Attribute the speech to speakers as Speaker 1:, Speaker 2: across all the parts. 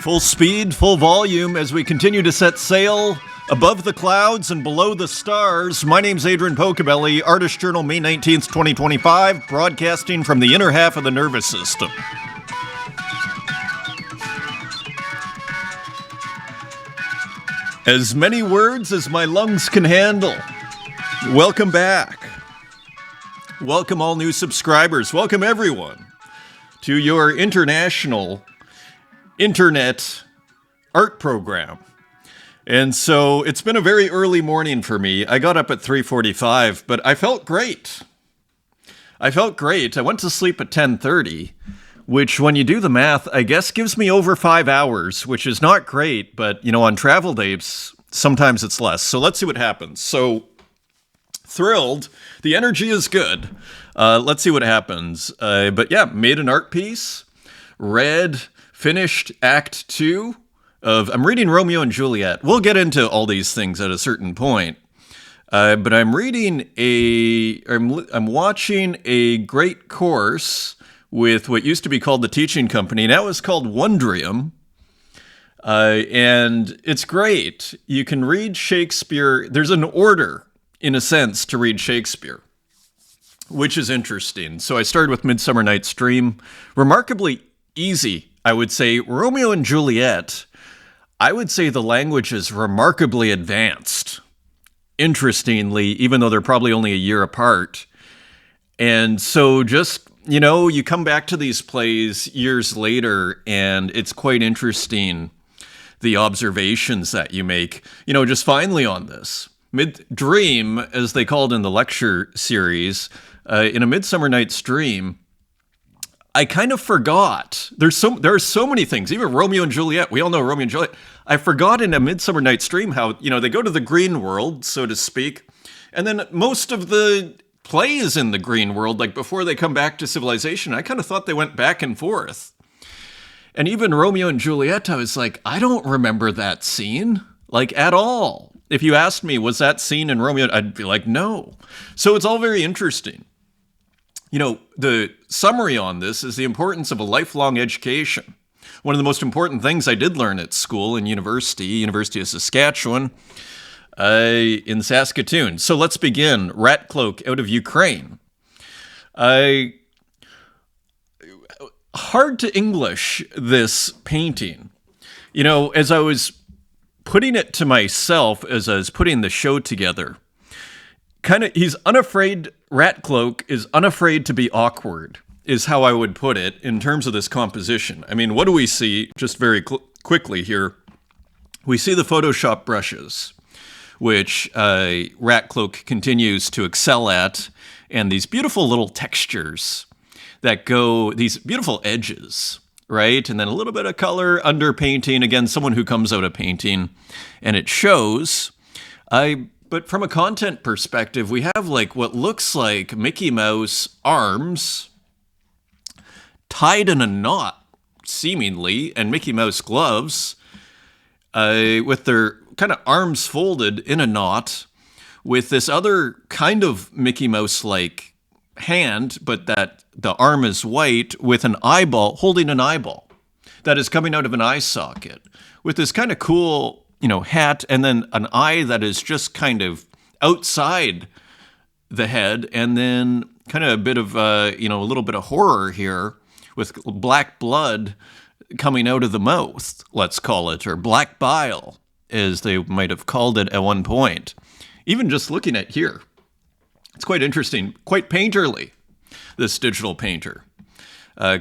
Speaker 1: Full speed, full volume as we continue to set sail above the clouds and below the stars. My name's Adrian Pocobelli, Artist Journal, May 19th, 2025, broadcasting from the inner half of the nervous system. As many words as my lungs can handle. Welcome back. Welcome all new subscribers. Welcome everyone to your international internet art program. And so it's been a very early morning for me. I got up at 3:45, but I felt great. I went to sleep at 10:30, which when you do the math, I guess gives me over 5 hours, which is not great, but on travel days, sometimes it's less. So let's see what happens. So thrilled. The energy is good. Let's see what happens. But yeah, made an art piece, finished Act 2 of, I'm reading Romeo and Juliet. We'll get into all these things at a certain point. But I'm watching a great course with what used to be called the Teaching Company. Now it's called Wondrium. And it's great. You can read Shakespeare. There's an order, in a sense, to read Shakespeare, which is interesting. So I started with Midsummer Night's Dream. Remarkably easy, I would say. Romeo and Juliet, I would say the language is remarkably advanced. Interestingly, even though they're probably only a year apart. And so just, you come back to these plays years later, and it's quite interesting, the observations that you make, just finally on this. Dream, as they called in the lecture series, in A Midsummer Night's Dream, I kind of forgot. There are so many things. Even Romeo and Juliet. We all know Romeo and Juliet. I forgot in A Midsummer Night's Dream how, they go to the green world, so to speak. And then most of the plays in the green world, like before they come back to civilization, I kind of thought they went back and forth. And even Romeo and Juliet, I was like, I don't remember that scene, at all. If you asked me, was that scene in Romeo, I'd be like, no. So it's all very interesting. The summary on this is the importance of a lifelong education. One of the most important things I did learn at school and University of Saskatchewan, in Saskatoon. So let's begin. Ratcloak out of Ukraine. Hard to English this painting. As I was putting it to myself, as I was putting the show together, he's unafraid. Ratcloak is unafraid to be awkward, is how I would put it in terms of this composition. I mean, what do we see just very quickly here? We see the Photoshop brushes, which Ratcloak continues to excel at, and these beautiful little textures that go, these beautiful edges, right? And then a little bit of color under painting. Again, someone who comes out of painting, and it shows. But from a content perspective, we have what looks like Mickey Mouse arms tied in a knot, seemingly, and Mickey Mouse gloves with their kind of arms folded in a knot with this other kind of Mickey Mouse-like hand, but that the arm is white with an eyeball, holding an eyeball that is coming out of an eye socket with this kind of cool hat, and then an eye that is just kind of outside the head, and then kind of a bit of, a little bit of horror here with black blood coming out of the mouth, let's call it, or black bile, as they might have called it at one point. Even just looking at here, it's quite interesting, quite painterly, this digital painter.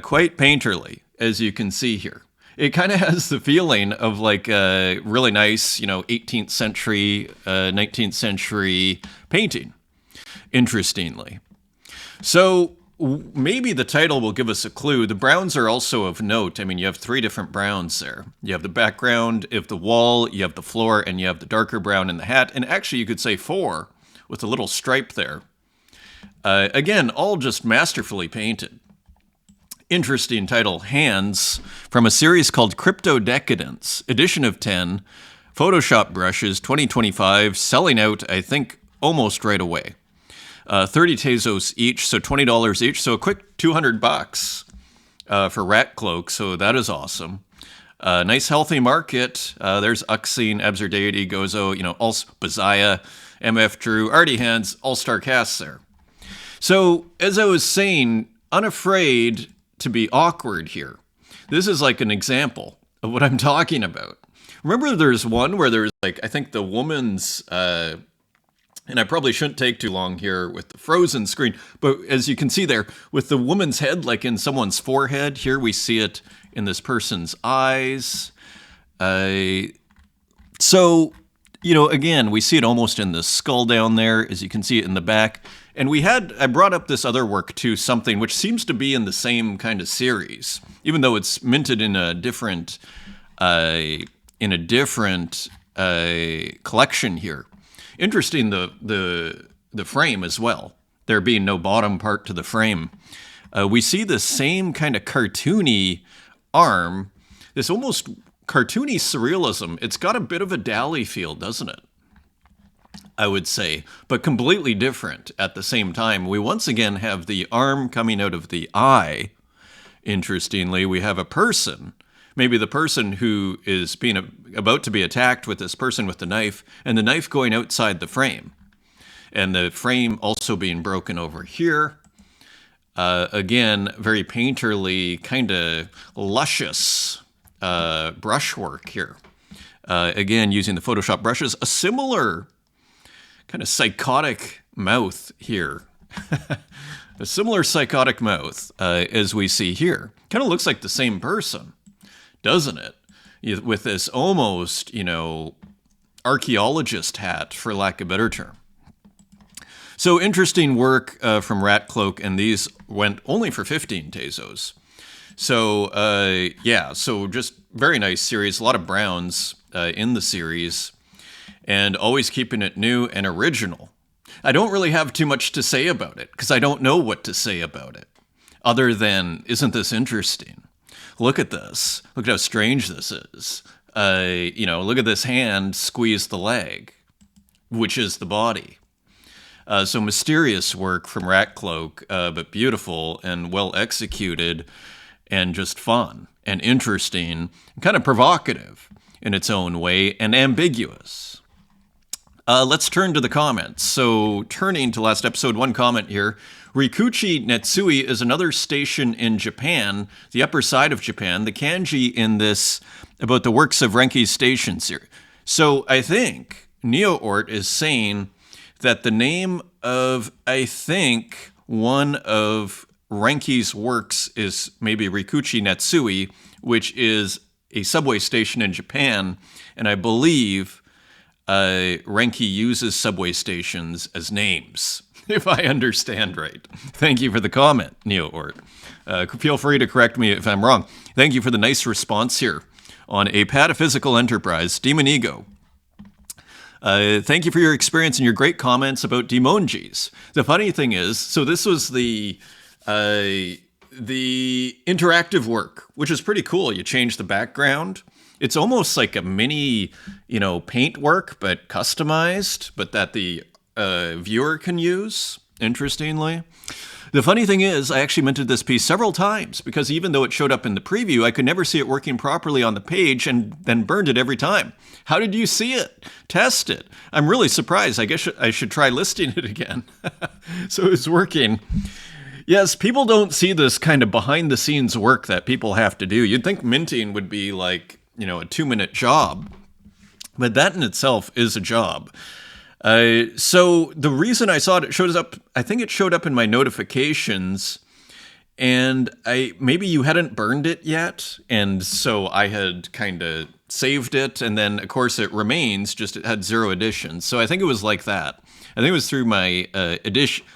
Speaker 1: Quite painterly, as you can see here. It kind of has the feeling of a really nice, 18th century, 19th century painting, interestingly. So maybe the title will give us a clue. The browns are also of note. I mean, you have 3 different browns there. You have the background, you have the wall, you have the floor, and you have the darker brown in the hat. And actually, you could say 4 with a little stripe there. Again, all just masterfully painted. Interesting title, Hands, from a series called Crypto Decadence, edition of 10, Photoshop brushes, 2025, selling out, I think, almost right away. 30 Tezos each, so $20 each, so a quick $200 for Ratcloak, so that is awesome. Nice healthy market. There's Uxine, Absor Deity, Gozo, Bazaya, MF Drew, Artie Hands, all-star casts there. So, as I was saying, unafraid to be awkward here. This is like an example of what I'm talking about. Remember there's one where there's I think the woman's, and I probably shouldn't take too long here with the frozen screen, but as you can see there, with the woman's head in someone's forehead, here we see it in this person's eyes. So, again, we see it almost in the skull down there, as you can see it in the back. And I brought up this other work too, something which seems to be in the same kind of series, even though it's minted in a different collection here. Interesting, the frame as well. There being no bottom part to the frame. We see the same kind of cartoony arm, this almost cartoony surrealism. It's got a bit of a Dali feel, doesn't it? I would say, but completely different at the same time. We once again have the arm coming out of the eye. Interestingly, we have a person, maybe the person who is about to be attacked with this person with the knife, and the knife going outside the frame. And the frame also being broken over here. Again, very painterly, kind of luscious brushwork here. Again, using the Photoshop brushes, a similar kind of psychotic mouth here. A similar psychotic mouth as we see here. Kind of looks like the same person, doesn't it? With this almost, archaeologist hat, for lack of a better term. So interesting work from Ratcloak, and these went only for 15 Tezos. So, so just very nice series. A lot of browns in the series. And always keeping it new and original. I don't really have too much to say about it, because I don't know what to say about it, other than, isn't this interesting? Look at this. Look at how strange this is. Look at this hand squeeze the leg, which is the body. So mysterious work from Ratcloak, but beautiful and well executed, and just fun and interesting, and kind of provocative in its own way, and ambiguous. Let's turn to the comments. So, turning to last episode, one comment here. Rikuchi Netsui is another station in Japan, the upper side of Japan. The kanji in this, about the works of Renki's stations here. So, I think NeoOrt is saying that the name of, one of Renki's works is maybe Rikuchi Netsui, which is a subway station in Japan, and I believe Renki uses subway stations as names, if I understand right. Thank you for the comment, NeoOrt. Feel free to correct me if I'm wrong. Thank you for the nice response here on a pataphysical enterprise, Demon Ego. Thank you for your experience and your great comments about demonjis. The funny thing is, so this was the interactive work, which is pretty cool. You change the background. It's almost like a mini, paint work, but customized, but that the viewer can use, interestingly. The funny thing is, I actually minted this piece several times, because even though it showed up in the preview, I could never see it working properly on the page, and then burned it every time. How did you see it? Test it. I'm really surprised. I guess I should try listing it again. So it's working. Yes, people don't see this kind of behind-the-scenes work that people have to do. You'd think minting would be like, a 2-minute job. But that in itself is a job. So the reason I saw it, I think it showed up in my notifications, and maybe you hadn't burned it yet, and so I had kind of saved it, and then, of course, it remains, just it had 0 editions. So I think it was like that. I think it was through my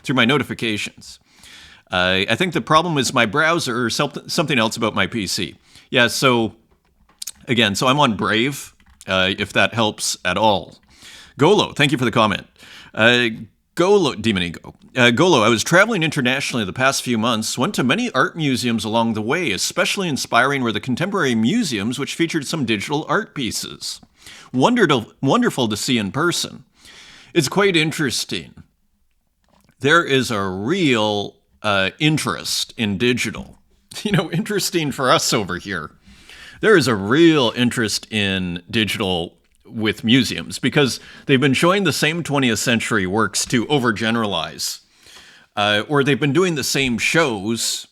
Speaker 1: through my notifications. I think the problem is my browser or something else about my PC. Yeah, so... Again, so I'm on Brave, if that helps at all. Golo, thank you for the comment. Golo, Demon Ego. Golo, I was traveling internationally the past few months, went to many art museums along the way. Especially inspiring were the contemporary museums, which featured some digital art pieces. Wonderful to see in person. It's quite interesting. There is a real interest in digital. Interesting for us over here. There is a real interest in digital with museums because they've been showing the same 20th century works to overgeneralize, or they've been doing the same shows,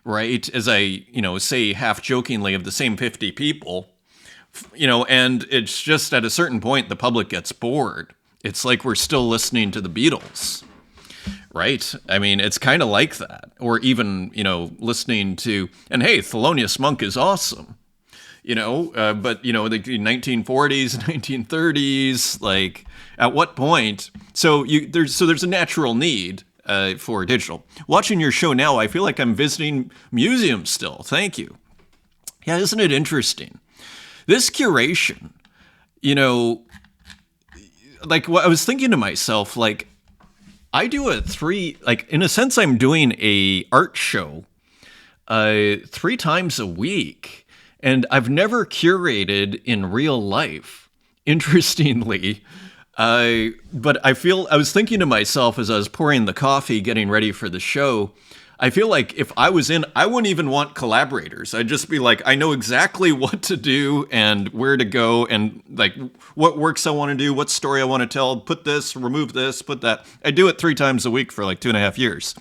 Speaker 1: right? As I, say half jokingly, of the same 50 people, and it's just at a certain point the public gets bored. It's like we're still listening to the Beatles, right? I mean, it's kind of like that. Or even, listening to, and hey, Thelonious Monk is awesome, but, the 1940s, 1930s, like, at what point? So there's a natural need for digital. Watching your show now, I feel like I'm visiting museums still. Thank you. Yeah, isn't it interesting? This curation, like what I was thinking to myself, like I do in a sense, I'm doing a art show 3 times a week, and I've never curated in real life, interestingly. But I was thinking to myself as I was pouring the coffee, getting ready for the show, I feel like if I was in, I wouldn't even want collaborators. I'd just be like, I know exactly what to do and where to go and like what works I want to do, what story I want to tell, put this, remove this, put that. I do it 3 times a week for like 2.5 years.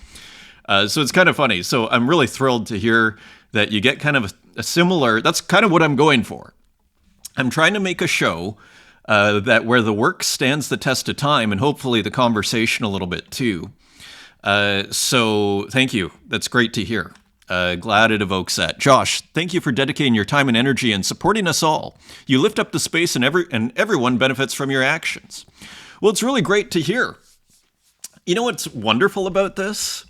Speaker 1: So it's kind of funny. So I'm really thrilled to hear that you get kind of a similar, that's kind of what I'm going for. I'm trying to make a show that where the work stands the test of time and hopefully the conversation a little bit too. So thank you. That's great to hear. Glad it evokes that. Josh, thank you for dedicating your time and energy and supporting us all. You lift up the space and everyone benefits from your actions. Well, it's really great to hear. You know what's wonderful about this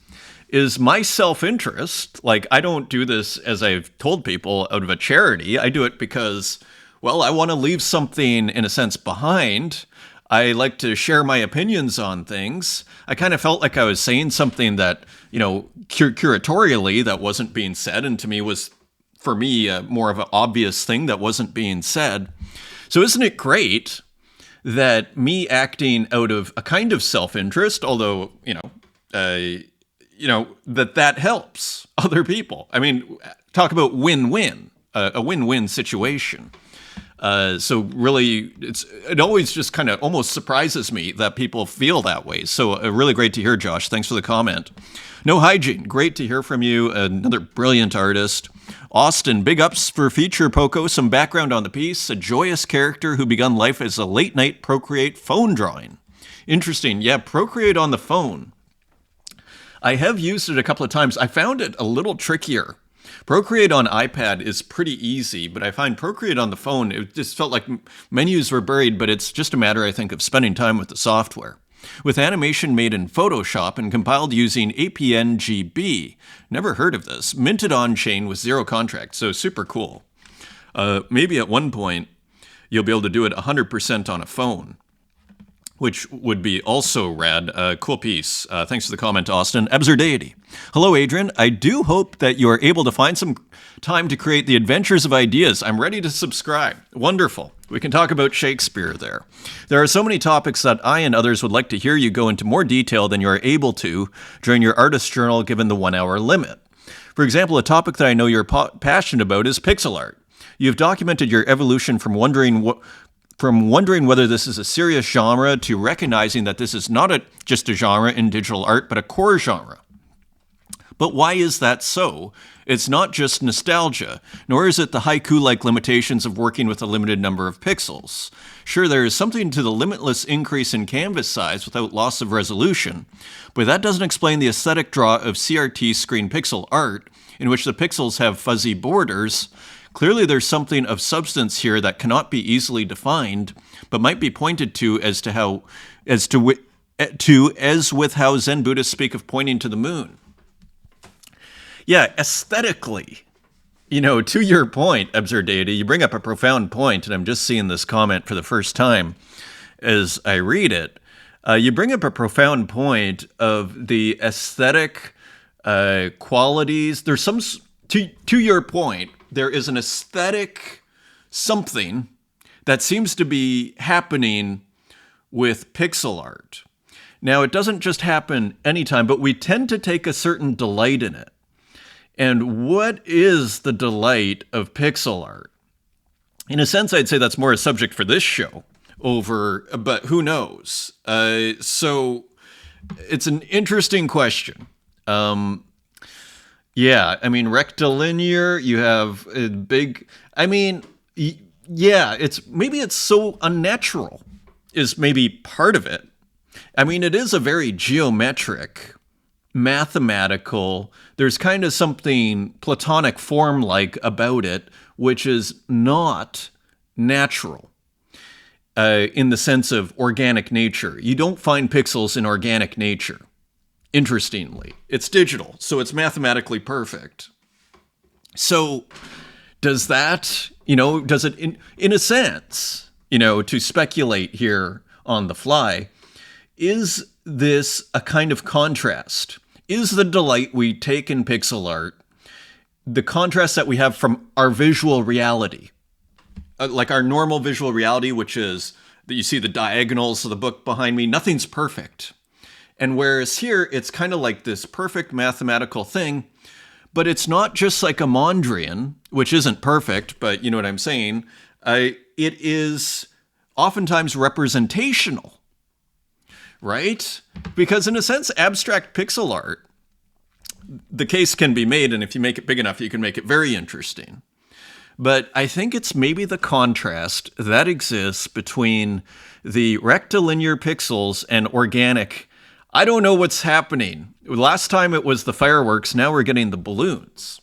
Speaker 1: is my self-interest. Like, I don't do this, as I've told people, out of a charity. I do it because, well, I want to leave something, in a sense, behind. I like to share my opinions on things. I kind of felt like I was saying something that, curatorially that wasn't being said, and to me was, for me, more of an obvious thing that wasn't being said. So isn't it great that me acting out of a kind of self-interest, although, that helps other people. I mean, talk about win-win, a win-win situation. So really, it always just kind of almost surprises me that people feel that way. So really great to hear, Josh. Thanks for the comment. No Hygiene, great to hear from you. Another brilliant artist. Austin, big ups for feature Poco. Some background on the piece. A joyous character who begun life as a late-night Procreate phone drawing. Interesting. Yeah, Procreate on the phone. I have used it a couple of times. I found it a little trickier. Procreate on iPad is pretty easy, but I find Procreate on the phone, it just felt like menus were buried, but it's just a matter, I think, of spending time with the software. With animation made in Photoshop and compiled using APNGB. Never heard of this. Minted on-chain with 0 contract, so super cool. Maybe at one point, you'll be able to do it 100% on a phone, which would be also rad. Cool piece. Thanks for the comment, Austin. Absurdity. Hello, Adrian. I do hope that you are able to find some time to create the adventures of ideas. I'm ready to subscribe. Wonderful. We can talk about Shakespeare there. There are so many topics that I and others would like to hear you go into more detail than you are able to during your artist journal given the 1-hour limit. For example, a topic that I know you're passionate about is pixel art. You've documented your evolution from wondering whether this is a serious genre to recognizing that this is not just a genre in digital art, but a core genre. But why is that so? It's not just nostalgia, nor is it the haiku-like limitations of working with a limited number of pixels. Sure, there is something to the limitless increase in canvas size without loss of resolution, but that doesn't explain the aesthetic draw of CRT screen pixel art, in which the pixels have fuzzy borders. Clearly, there's something of substance here that cannot be easily defined, but might be pointed to as with how Zen Buddhists speak of pointing to the moon. Yeah, aesthetically, to your point, Absurdity, you bring up a profound point, and I'm just seeing this comment for the first time as I read it. You bring up a profound point of the aesthetic qualities. There's some, to your point, there is an aesthetic something that seems to be happening with pixel art. Now, it doesn't just happen anytime, but we tend to take a certain delight in it. And what is the delight of pixel art? in a sense, I'd say that's more a subject for this show but who knows? So it's an interesting question. Yeah, I mean, rectilinear, you have a big, I mean, yeah, it's so unnatural is maybe part of it. I mean, it is a very geometric, mathematical, there's kind of something Platonic form-like about it, which is not natural in the sense of organic nature. You don't find pixels in organic nature. Interestingly, it's digital, so it's mathematically perfect. So does that, does it, in a sense, to speculate here on the fly, is this a kind of contrast? Is the delight we take in pixel art the contrast that we have from our visual reality? Like our normal visual reality, which is that you see the diagonals of the book behind me, nothing's perfect. And whereas here, it's kind of like this perfect mathematical thing, but it's not just like a Mondrian, which isn't perfect, but you know what I'm saying? It is oftentimes representational, right? Because in a sense, abstract pixel art, the case can be made, and if you make it big enough, you can make it very interesting. But I think it's maybe the contrast that exists between the rectilinear pixels and organic. I don't know what's happening. Last time it was the fireworks, now we're getting the balloons.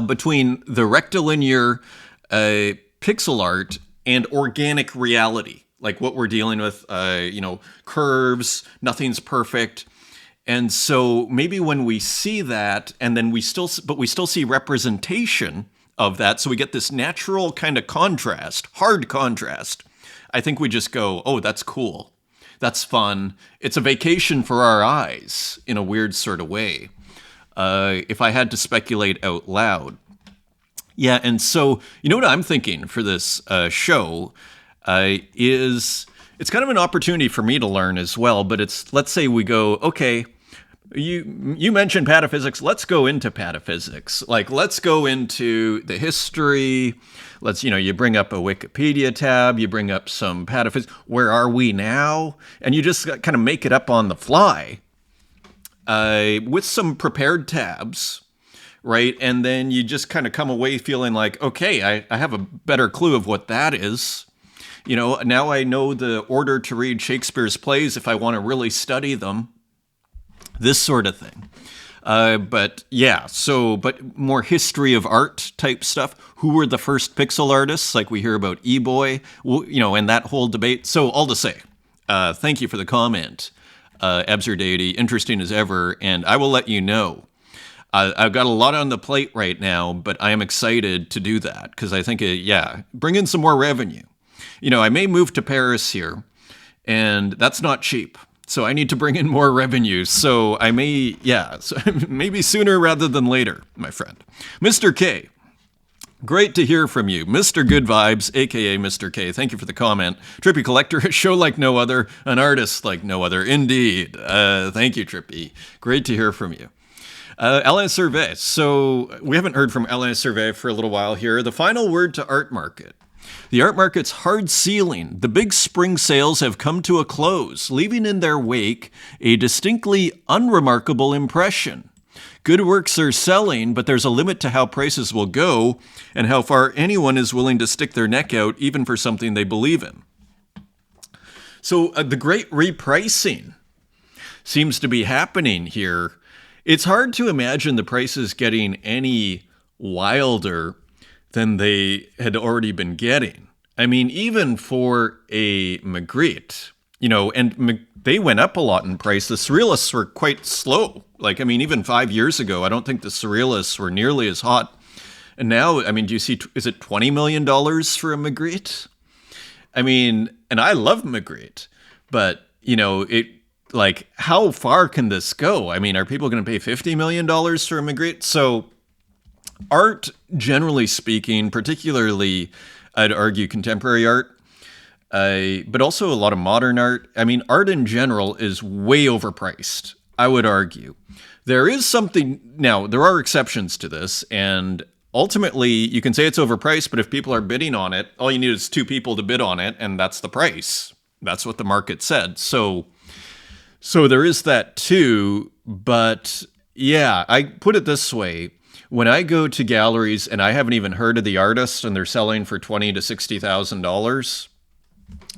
Speaker 1: Between the rectilinear pixel art and organic reality, like what we're dealing with, curves, nothing's perfect. And so maybe when we see that, and then we still see representation of that, so we get this natural kind of contrast, hard contrast, I think we just go, oh, that's cool. That's fun. It's a vacation for our eyes in a weird sort of way. If I had to speculate out loud. Yeah, and so, you know what I'm thinking for this show is it's kind of an opportunity for me to learn as well, but let's say we go, okay, you mentioned pataphysics, let's go into pataphysics. Like, let's go into the history. You bring up a Wikipedia tab, you bring up some pataphysics. Where are we now? And you just kind of make it up on the fly with some prepared tabs, right? And then you just kind of come away feeling like, okay, I have a better clue of what that is. Now I know the order to read Shakespeare's plays if I want to really study them. This sort of thing. But more history of art type stuff. Who were the first pixel artists? Like we hear about E-Boy, and that whole debate. So all to say, thank you for the comment, Absurdeity. Interesting as ever. And I will let you know. I've got a lot on the plate right now, but I am excited to do that because I think, bring in some more revenue. I may move to Paris here, and that's not cheap. So I need to bring in more revenue. So I may, maybe sooner rather than later, my friend. Mr. K, great to hear from you. Mr. Good Vibes, a.k.a. Mr. K, thank you for the comment. Trippy Collector, a show like no other, an artist like no other. Indeed. Thank you, Trippy. Great to hear from you. Alain Servet. So we haven't heard from Alain Servet for a little while here. The final word to art market. The art market's hard ceiling. The big spring sales have come to a close, leaving in their wake a distinctly unremarkable impression. Good works are selling, but there's a limit to how prices will go and how far anyone is willing to stick their neck out even for something they believe in. So the great repricing seems to be happening here. It's hard to imagine the prices getting any wilder than they had already been getting. I mean, even for a Magritte, they went up a lot in price. The Surrealists were quite slow. Even 5 years ago, I don't think the Surrealists were nearly as hot. And now, do you see, is it $20 million for a Magritte? And I love Magritte, but, how far can this go? Are people going to pay $50 million for a Magritte? So art, generally speaking, particularly, I'd argue contemporary art, but also a lot of modern art. Art in general is way overpriced, I would argue. There is something, now, there are exceptions to this, and ultimately, you can say it's overpriced, but if people are bidding on it, all you need is 2 people to bid on it, and that's the price. That's what the market said. So there is that too. But yeah, I put it this way. When I go to galleries and I haven't even heard of the artist and they're selling for $20,000 to $60,000,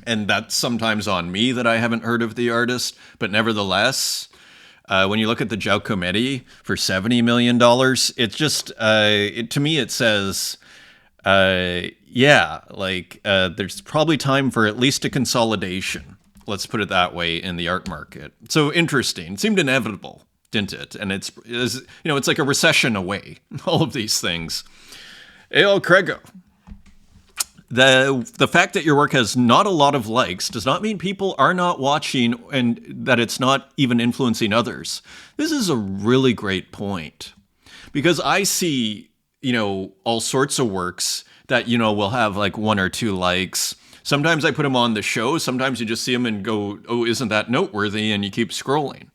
Speaker 1: and that's sometimes on me that I haven't heard of the artist, but nevertheless, when you look at the Giacometti for $70 million, it's just, to me, it says, there's probably time for at least a consolidation. Let's put it that way in the art market. So interesting. It seemed inevitable, didn't it? And it's like a recession away, all of these things. Ayo, Craigo. The fact that your work has not a lot of likes does not mean people are not watching and that it's not even influencing others. This is a really great point, because I see, all sorts of works that, will have like 1 or 2 likes. Sometimes I put them on the show. Sometimes you just see them and go, oh, isn't that noteworthy? And you keep scrolling.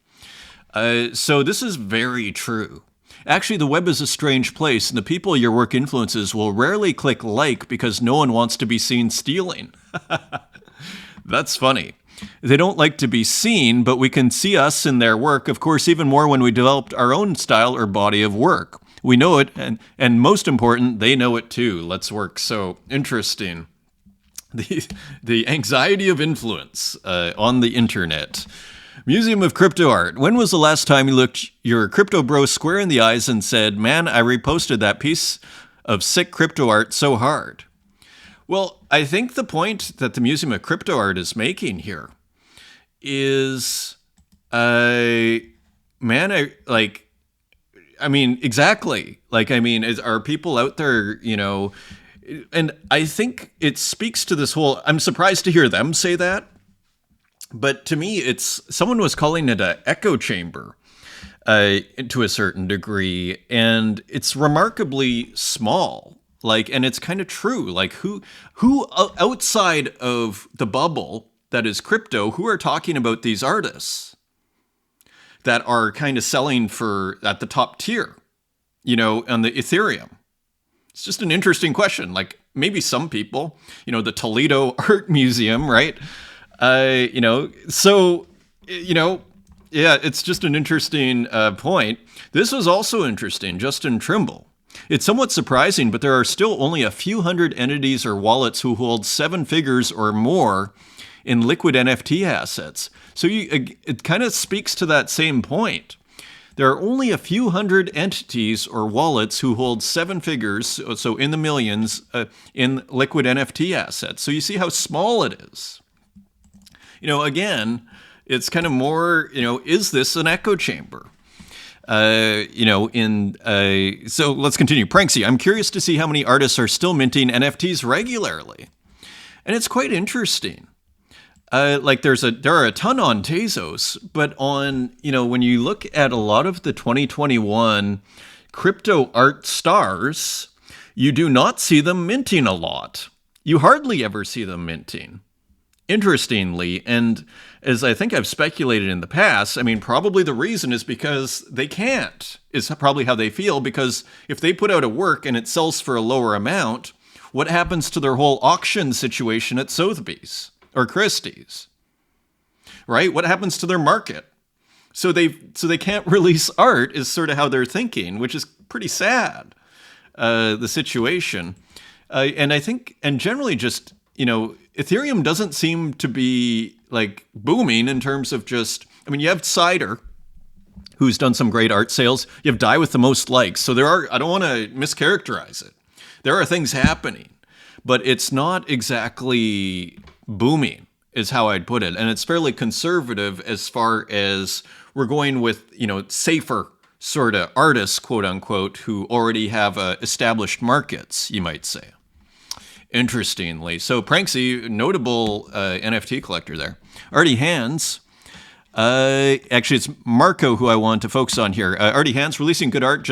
Speaker 1: So this is very true. Actually, the web is a strange place, and the people your work influences will rarely click like because no one wants to be seen stealing. That's funny. They don't like to be seen, but we can see us in their work, of course, even more when we developed our own style or body of work. We know it, and most important, they know it too. Let's work. So interesting. The anxiety of influence on the internet. Museum of Crypto Art. When was the last time you looked your crypto bro square in the eyes and said, man, I reposted that piece of sick crypto art so hard? Well, I think the point that the Museum of Crypto Art is making here is, exactly. Are people out there, and I think it speaks to this whole, I'm surprised to hear them say that. But to me, someone was calling it an echo chamber to a certain degree, and it's remarkably small. And it's kind of true. Who outside of the bubble that is crypto, who are talking about these artists that are kind of selling for at the top tier, on the Ethereum? It's just an interesting question. Maybe some people, the Toledo Art Museum, right? It's just an interesting point. This was also interesting, Justin Trimble. It's somewhat surprising, but there are still only a few hundred entities or wallets who hold 7 figures or more in liquid NFT assets. So it kind of speaks to that same point. There are only a few hundred entities or wallets who hold 7 figures, so in the millions, in liquid NFT assets. So you see how small it is. Again, it's kind of more, is this an echo chamber? So let's continue. Pranksy, I'm curious to see how many artists are still minting NFTs regularly. And it's quite interesting. There are a ton on Tezos, but on, when you look at a lot of the 2021 crypto art stars, you do not see them minting a lot. You hardly ever see them minting. Interestingly, and as I think I've speculated in the past, probably the reason is because they can't, is probably how they feel, because if they put out a work and it sells for a lower amount, what happens to their whole auction situation at Sotheby's or Christie's? Right? What happens to their market? So they can't release art is sort of how they're thinking, which is pretty sad, the situation. And I think, and generally just, Ethereum doesn't seem to be booming in terms of just, you have Cider, who's done some great art sales. You have Die with the most likes. So I don't want to mischaracterize it. There are things happening, but it's not exactly booming is how I'd put it. And it's fairly conservative as far as we're going with, safer sort of artists, quote unquote, who already have established markets, you might say. Interestingly. So Pranksy, notable NFT collector there. Artie Hands. Actually, it's Marco who I want to focus on here. Artie Hands, releasing good art,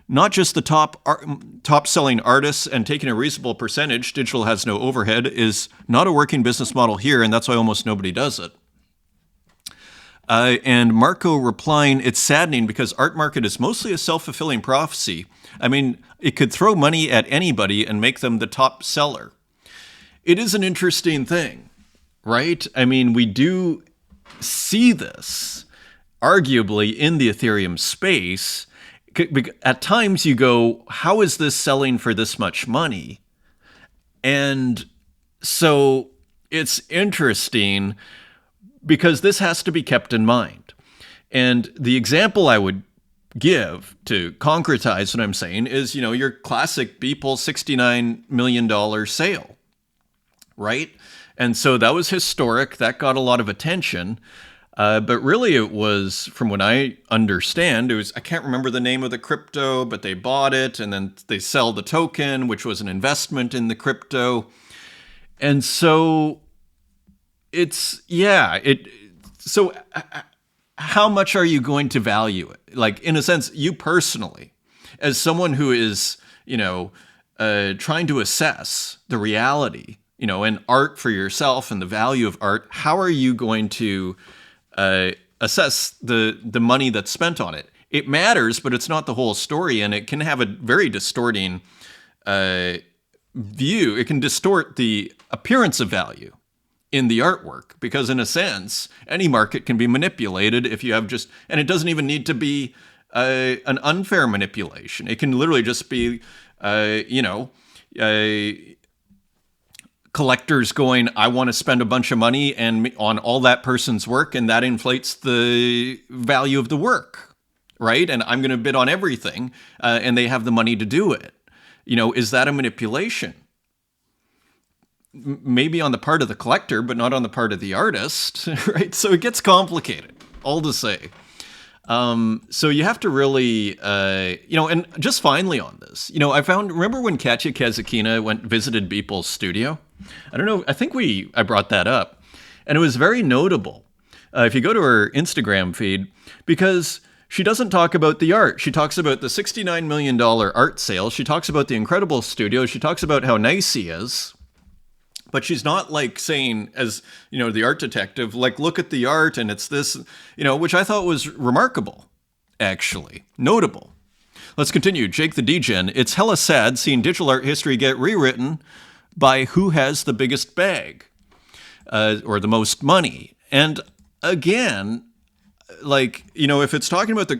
Speaker 1: not just the top selling artists and taking a reasonable percentage. Digital has no overhead is not a working business model here, and that's why almost nobody does it. And Marco replying, it's saddening because art market is mostly a self-fulfilling prophecy. I mean, it could throw money at anybody and make them the top seller. It is an interesting thing, right? I mean, we do see this arguably in the Ethereum space. At times you go, how is this selling for this much money? And so it's interesting because this has to be kept in mind. And the example I would give to concretize what I'm saying is, your classic Beeple $69 million sale, right? And so that was historic. That got a lot of attention. But really it was, from what I understand, I can't remember the name of the crypto, but they bought it and then they sell the token, which was an investment in the crypto. And so so how much are you going to value it? Like, in a sense, you personally, as someone who is, trying to assess the reality, and art for yourself and the value of art, how are you going to assess the money that's spent on it? It matters, but it's not the whole story, and it can have a very distorting view. It can distort the appearance of value in the artwork, because in a sense, any market can be manipulated if you have and it doesn't even need to be an unfair manipulation. It can literally just be, collectors going, I want to spend a bunch of money on all that person's work, and that inflates the value of the work, right? And I'm going to bid on everything, and they have the money to do it. Is that a manipulation? Maybe on the part of the collector, but not on the part of the artist, right? So it gets complicated, all to say. So you have to really, and just finally on this, remember when Katya Kazakina visited Beeple's studio? I don't know, I think I brought that up. And it was very notable, if you go to her Instagram feed, because she doesn't talk about the art. She talks about the $69 million art sale. She talks about the incredible studio. She talks about how nice he is. But she's not like saying, as, the art detective, like, look at the art and it's this, which I thought was remarkable, actually. Notable. Let's continue. Jake the Degen. It's hella sad seeing digital art history get rewritten by who has the biggest bag or the most money. And again, like, if it's talking about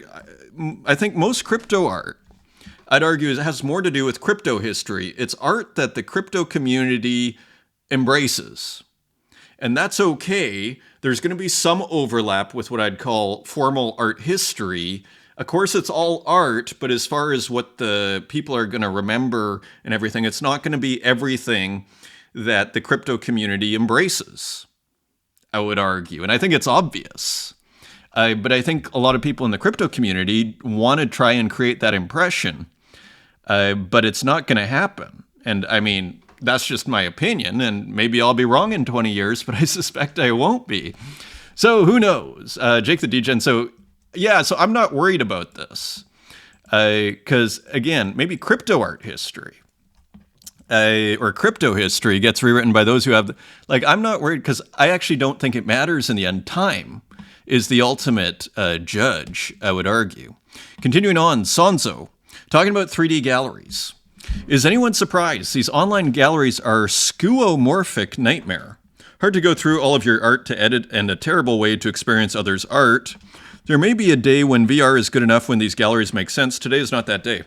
Speaker 1: I think most crypto art, I'd argue, it has more to do with crypto history. It's art that the crypto community embraces. And that's okay. There's going to be some overlap with what I'd call formal art history. Of course, it's all art, but as far as what the people are going to remember and everything, it's not going to be everything that the crypto community embraces, I would argue. And I think it's obvious. But I think a lot of people in the crypto community want to try and create that impression. But it's not going to happen. And I mean, that's just my opinion, and maybe I'll be wrong in 20 years, but I suspect I won't be. So who knows? Jake the Degen. So I'm not worried about this. Because, again, maybe crypto art history or crypto history gets rewritten by those who have... I'm not worried because I actually don't think it matters in the end. Time is the ultimate judge, I would argue. Continuing on, Sonzo, talking about 3D galleries. Is anyone surprised? These online galleries are skeuomorphic nightmare. Hard to go through all of your art to edit and a terrible way to experience others' art. There may be a day when VR is good enough when these galleries make sense. Today is not that day.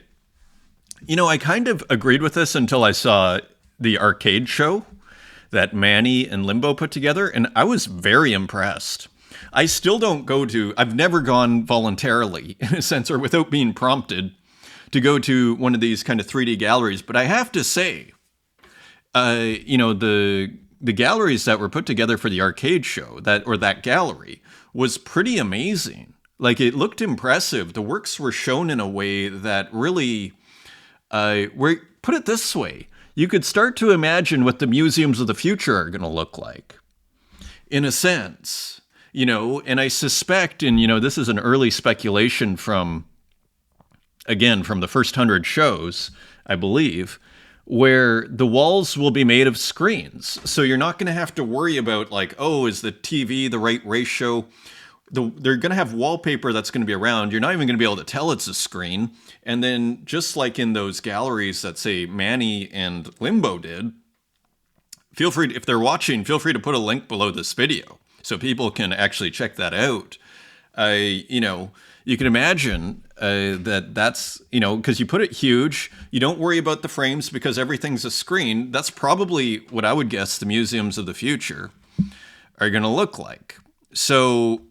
Speaker 1: I kind of agreed with this until I saw the arcade show that Manny and Limbo put together, and I was very impressed. I still don't I've never gone voluntarily, in a sense, or without being prompted, to go to one of these kind of 3D galleries. But I have to say, the galleries that were put together for the arcade show, that gallery, was pretty amazing. Like, it looked impressive. The works were shown in a way that really, put it this way, you could start to imagine what the museums of the future are going to look like, in a sense. And I suspect, this is an early speculation from the first 100 shows, I believe, where the walls will be made of screens. So you're not going to have to worry about is the TV the right ratio? they're going to have wallpaper that's going to be around. You're not even going to be able to tell it's a screen. And then just like in those galleries that say Manny and Limbo did, feel free to, if they're watching, feel free to put a link below this video so people can actually check that out. You can imagine that's, because you put it huge, you don't worry about the frames because everything's a screen. That's probably what I would guess the museums of the future are going to look like. So,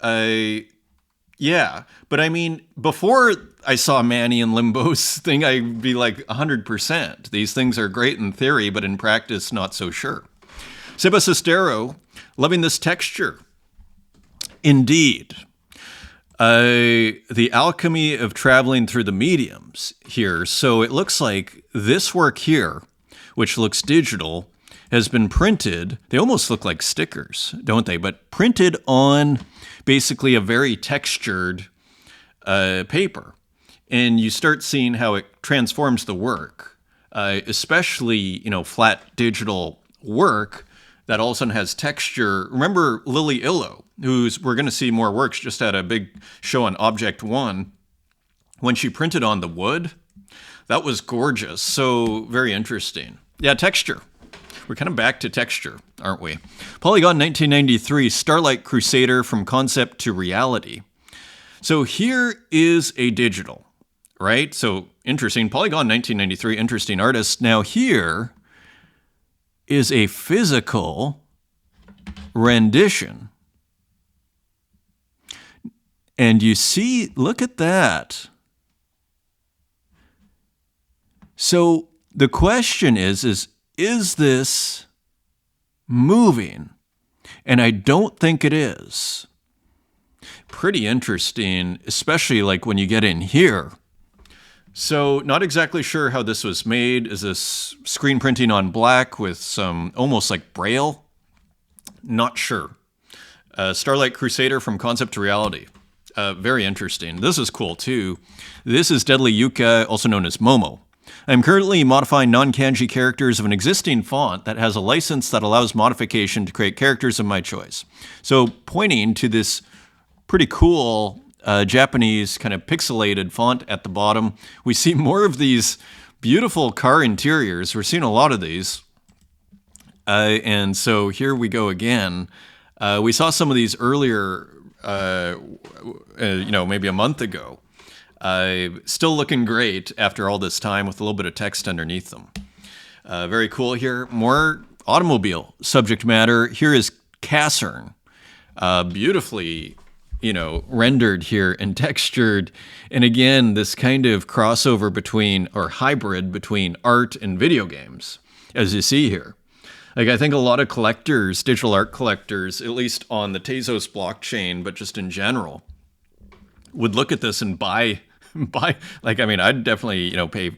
Speaker 1: yeah. But I mean, before I saw Manny and Limbo's thing, I'd be like 100%. These things are great in theory, but in practice, not so sure. Seba Sestero, loving this texture. Indeed. The alchemy of traveling through the mediums here. So it looks like this work here, which looks digital, has been printed. They almost look like stickers, don't they? But printed on basically a very textured paper. And you start seeing how it transforms the work, especially, flat digital work that all of a sudden has texture. Remember Lily Illo, we're going to see more works, just had a big show on Object One. When she printed on the wood, that was gorgeous. So very interesting. Yeah, texture. We're kind of back to texture, aren't we? Polygon 1993, Starlight Crusader from concept to reality. So here is a digital, right? So interesting. Polygon 1993, interesting artist. Now here is a physical rendition. And you see, look at that. So the question is this moving? And I don't think it is. Pretty interesting, especially like when you get in here. So not exactly sure how this was made. Is this screen printing on black with some almost like braille? Not sure. Starlight Crusader from concept to reality. Very interesting. This is cool too. This is Deadly Yuka, also known as Momo. I'm currently modifying non-kanji characters of an existing font that has a license that allows modification to create characters of my choice. So pointing to this pretty cool Japanese kind of pixelated font at the bottom, we see more of these beautiful car interiors. We're seeing a lot of these. And so here we go again. We saw some of these earlier, maybe a month ago. Still looking great after all this time with a little bit of text underneath them. Very cool here. More automobile subject matter. Here is Cassern. Beautifully, rendered here and textured. And again, this kind of crossover between, or hybrid between art and video games, as you see here. Like, I think a lot of collectors, digital art collectors, at least on the Tezos blockchain, but just in general, would look at this and buy, I'd definitely, pay,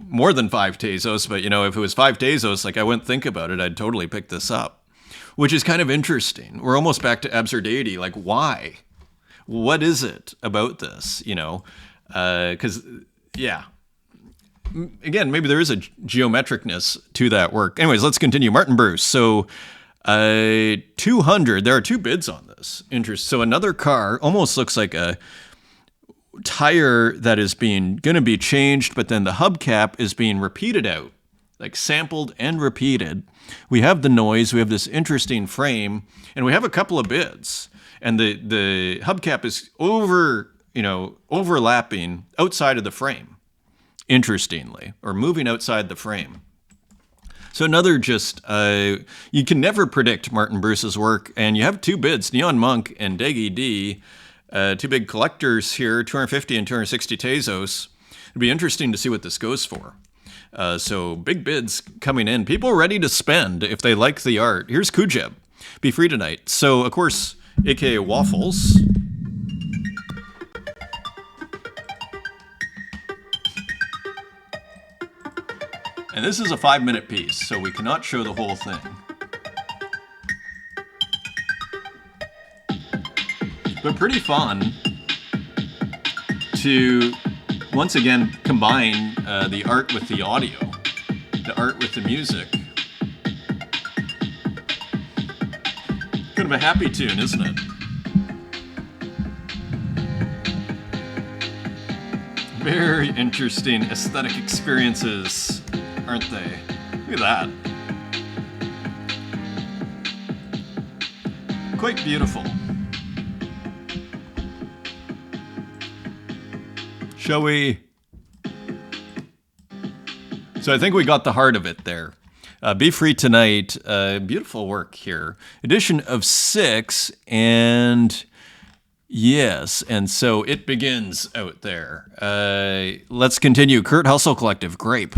Speaker 1: more than 5 Tezos, but, if it was 5 Tezos, I wouldn't think about it. I'd totally pick this up, which is kind of interesting. We're almost back to absurdity. Like, why? What is it about this, because, yeah. Again, maybe there is a geometricness to that work. Anyways, let's continue. Martin Bruce. So 200, there are 2 bids on this. So another car almost looks like a tire that is going to be changed, but then the hubcap is being repeated out, like sampled and repeated. We have the noise, we have this interesting frame, and we have a couple of bids. And the hubcap is overlapping outside of the frame. Interestingly, or moving outside the frame. So another you can never predict Martin Bruce's work, and you have 2 bids, Neon Monk and Deggy D, 2 big collectors here, 250 and 260 Tezos. It'd be interesting to see what this goes for. So big bids coming in. People ready to spend if they like the art. Here's Kujeb, Be Free Tonight. So, of course, aka Waffles. And this is a 5-minute piece, so we cannot show the whole thing. But pretty fun to, once again, combine the art with the audio, the art with the music. Kind of a happy tune, isn't it? Very interesting aesthetic experiences, aren't they? Look at that. Quite beautiful. Shall we? So I think we got the heart of it there. Be Free Tonight, beautiful work here. Edition of 6, and yes, and so it begins out there. Let's continue. Kurt Hustle Collective, Grape.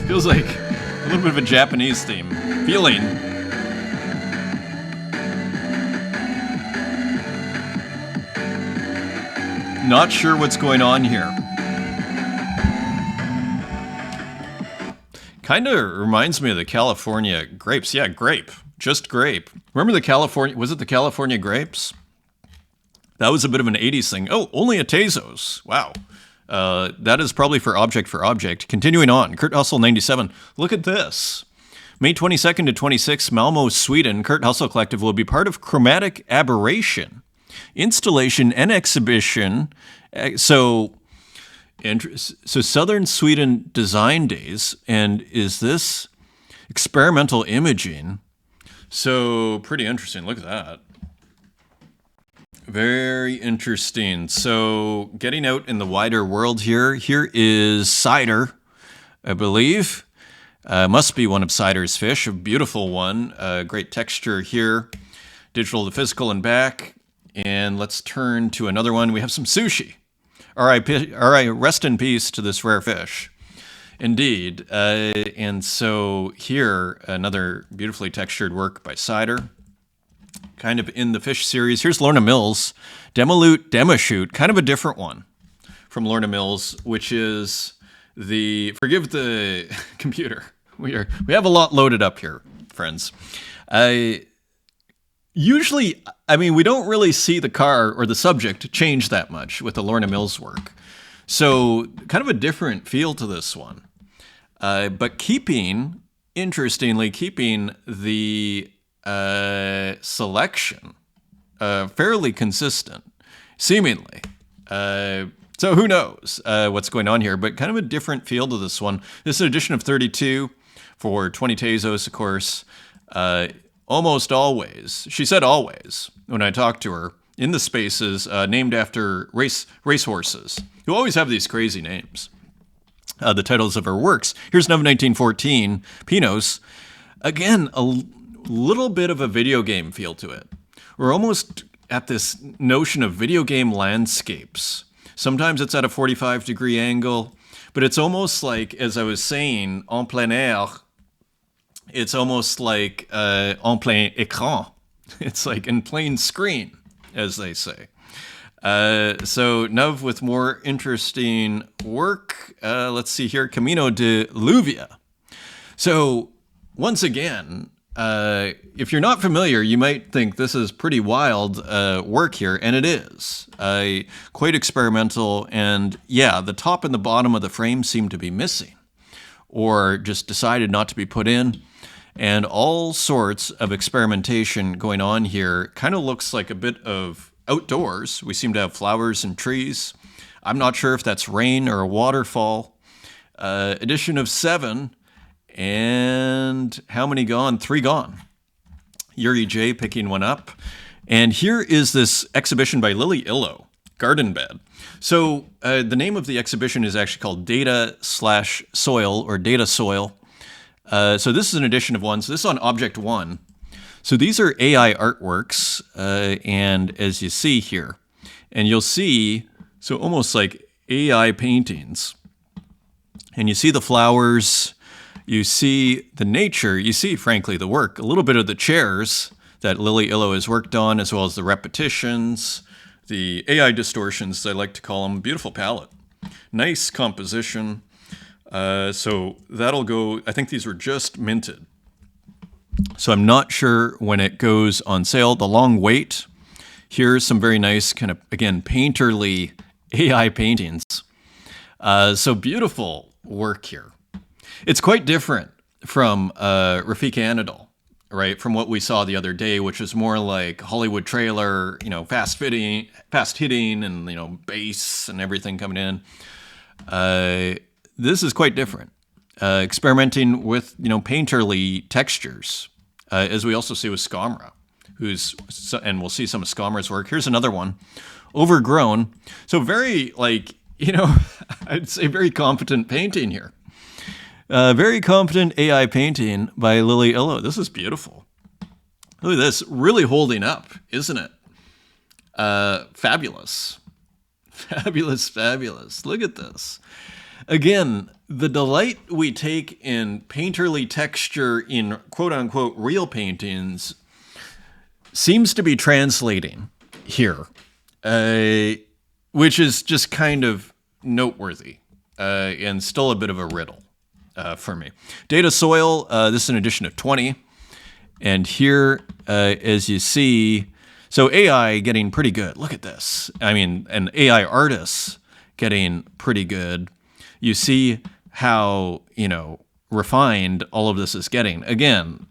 Speaker 1: Feels like a little bit of a Japanese theme. Feeling. Not sure what's going on here. Kind of reminds me of the California grapes. Yeah, grape. Just grape. Remember the California... Was it the California grapes? That was a bit of an 80s thing. Oh, only a Tezos. Wow. That is probably for object. Continuing on. Kurt Hustle 97. Look at this. May 22nd to 26th, Malmo, Sweden. Kurt Hustle Collective will be part of Chromatic Aberration. Installation and exhibition. So Southern Sweden Design Days, and is this experimental imaging? So pretty interesting. Look at that. Very interesting. So getting out in the wider world here. Here is cider, I believe. Must be one of cider's fish. A beautiful one. Great texture here. Digital to physical and back. And let's turn to another one. We have some sushi. Rest in peace to this rare fish. Indeed. And so here, another beautifully textured work by Cider. Kind of in the fish series. Here's Lorna Mills. Demolute, Demoshoot. Kind of a different one from Lorna Mills, which is the... Forgive the computer. We have a lot loaded up here, friends. Usually, I mean, we don't really see the car or the subject change that much with the Lorna Mills work. So kind of a different feel to this one. But interestingly, keeping the selection fairly consistent, seemingly. So who knows what's going on here, but kind of a different feel to this one. This is an edition of 32 for 20 Tezos, of course. Almost always, she said always, when I talked to her, in the spaces named after racehorses, who always have these crazy names. The titles of her works. Here's Nov 1914, Pinos. Again, a little bit of a video game feel to it. We're almost at this notion of video game landscapes. Sometimes it's at a 45-degree angle, but it's almost like, as I was saying, en plein air. It's almost like en plein écran. It's like in plain screen, as they say. So Nov with more interesting work. Let's see here, Camino de Lluvia. So once again, if you're not familiar, you might think this is pretty wild work here, and it is. Quite experimental, and yeah, the top and the bottom of the frame seem to be missing, or just decided not to be put in. And all sorts of experimentation going on here. Kind of looks like a bit of outdoors. We seem to have flowers and trees. I'm not sure if that's rain or a waterfall. Edition of 7. And how many gone? 3 gone. Yuri J picking one up. And here is this exhibition by Lily Illo, Garden Bed. So the name of the exhibition is actually called Data/Soil or Data Soil. So this is an edition of 1. So this is on Object 1. So these are AI artworks, and as you see here, and you'll see, so almost like AI paintings. And you see the flowers, you see the nature, you see, frankly, the work, a little bit of the chairs that Lily Illo has worked on, as well as the repetitions, the AI distortions, as I like to call them. Beautiful palette. Nice composition. So that'll go, I think these were just minted. So I'm not sure when it goes on sale. The Long Wait. Here's some very nice kind of, again, painterly AI paintings. So beautiful work here. It's quite different from Rafika Anadol. right? From what we saw the other day, which was more like Hollywood trailer, fast hitting, and bass and everything coming in. This is quite different. Experimenting with painterly textures, as we also see with Skamra, and we'll see some of Skamra's work. Here's another one, overgrown. So very I'd say very competent painting here. Very competent AI painting by Lily Illo. This is beautiful. Look at this, really holding up, isn't it? Fabulous. Fabulous, fabulous. Look at this. Again, the delight we take in painterly texture in quote-unquote real paintings seems to be translating here, which is just kind of noteworthy and still a bit of a riddle for me. Data soil, this is an edition of 20. And here, as you see, so AI getting pretty good. Look at this. I mean, and AI artists getting pretty good. You see how, refined all of this is getting. Again,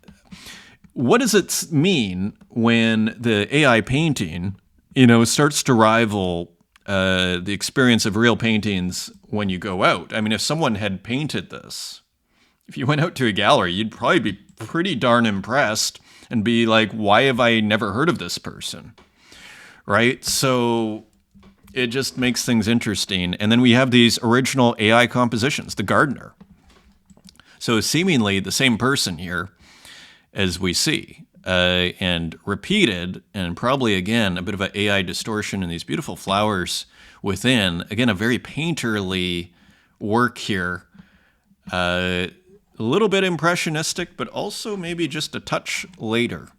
Speaker 1: what does it mean when the AI painting, starts to rival the experience of real paintings when you go out? I mean, if someone had painted this, if you went out to a gallery, you'd probably be pretty darn impressed and be like, why have I never heard of this person? Right? So it just makes things interesting. And then we have these original AI compositions, the gardener. So seemingly the same person here as we see, and repeated, and probably again, a bit of an AI distortion in these beautiful flowers within. Again, a very painterly work here. A little bit impressionistic, but also maybe just a touch later,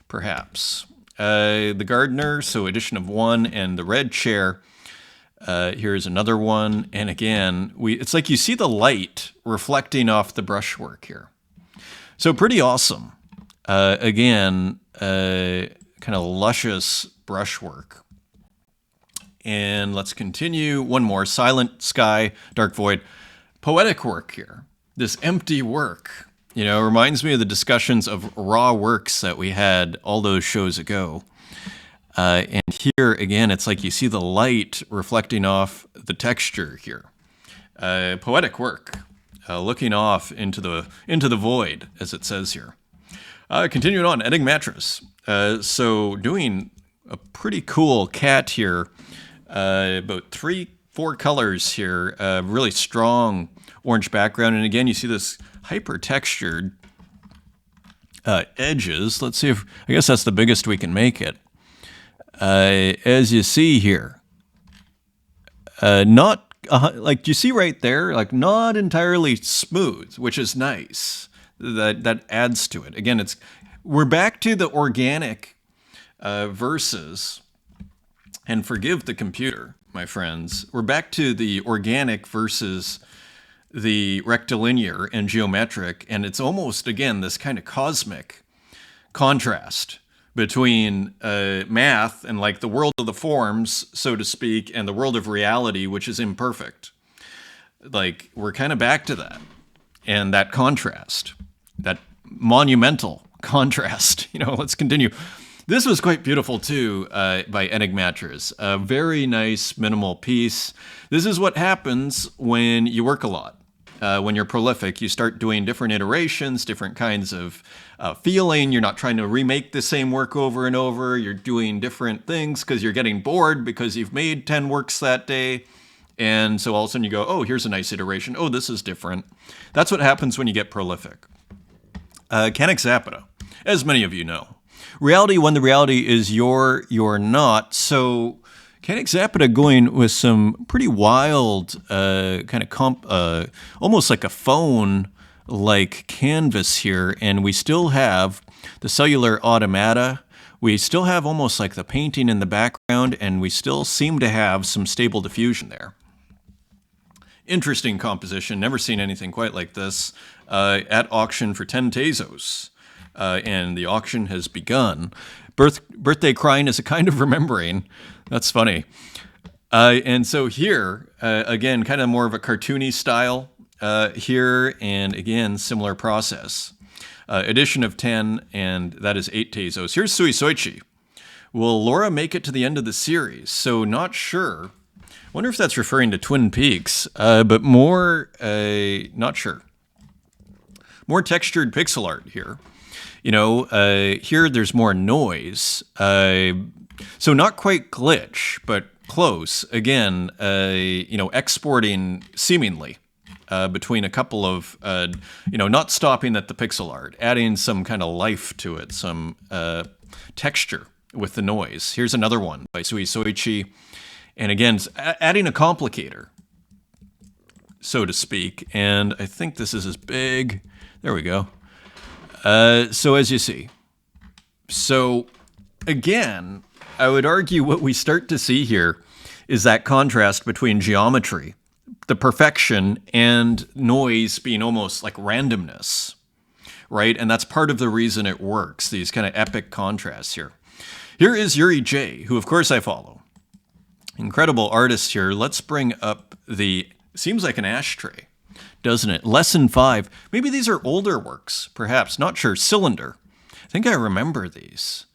Speaker 1: perhaps. The gardener, so edition of 1, and the red chair. Here's another one. And again, it's like you see the light reflecting off the brushwork here. So pretty awesome. Again, kind of luscious brushwork. And let's continue. One more. Silent Sky, Dark Void. Poetic work here. This empty work, reminds me of the discussions of raw works that we had all those shows ago. And here, again, it's like you see the light reflecting off the texture here. Poetic work, looking off into the void, as it says here. Continuing on, Enigmatris. So doing a pretty cool cat here. About 3-4 colors here. Really strong orange background. And again, you see this hyper textured edges. Let's see if, I guess that's the biggest we can make it. As you see here, not like you see right there, like not entirely smooth, which is nice. That adds to it. Again, we're back to the organic versus, and forgive the computer, my friends. We're back to the organic versus the rectilinear and geometric, and it's almost, again, this kind of cosmic contrast between math and like the world of the forms, so to speak, and the world of reality, which is imperfect. Like, we're kind of back to that, and that contrast, that monumental contrast. Let's continue. This was quite beautiful too, by Enigmatris. A very nice minimal piece. This is what happens when you work a lot. When you're prolific, you start doing different iterations, different kinds of feeling. You're not trying to remake the same work over and over. You're doing different things because you're getting bored because you've made 10 works that day. And so all of a sudden you go, oh, here's a nice iteration. Oh, this is different. That's what happens when you get prolific. Canik Zapata, as many of you know. Reality when the reality is you're not. So Canik Zapata going with some pretty wild kind of almost like a phone-like canvas here. And we still have the cellular automata. We still have almost like the painting in the background, and we still seem to have some stable diffusion there. Interesting composition. Never seen anything quite like this. At auction for 10 Tezos. And the auction has begun. Birthday crying is a kind of remembering. That's funny. And so here, again, kind of more of a cartoony style here. And again, similar process. Edition of 10, and that is 8 Tezos. Here's Suisoichi. Will Laura make it to the end of the series? So not sure. Wonder if that's referring to Twin Peaks, but more, not sure. More textured pixel art here. Here there's more noise. So not quite glitch, but close. Again, exporting seemingly between a couple of, not stopping at the pixel art, adding some kind of life to it, some texture with the noise. Here's another one by Suisoichi. And again, adding a complicator, so to speak. And I think this is as big. There we go. So as you see. So again, I would argue what we start to see here is that contrast between geometry, the perfection, and noise being almost like randomness, right? And that's part of the reason it works, these kind of epic contrasts here. Here is Yuri J, who of course I follow. Incredible artist here. Let's bring up seems like an ashtray, doesn't it? Lesson 5. Maybe these are older works, perhaps. Not sure. Cylinder. I think I remember these.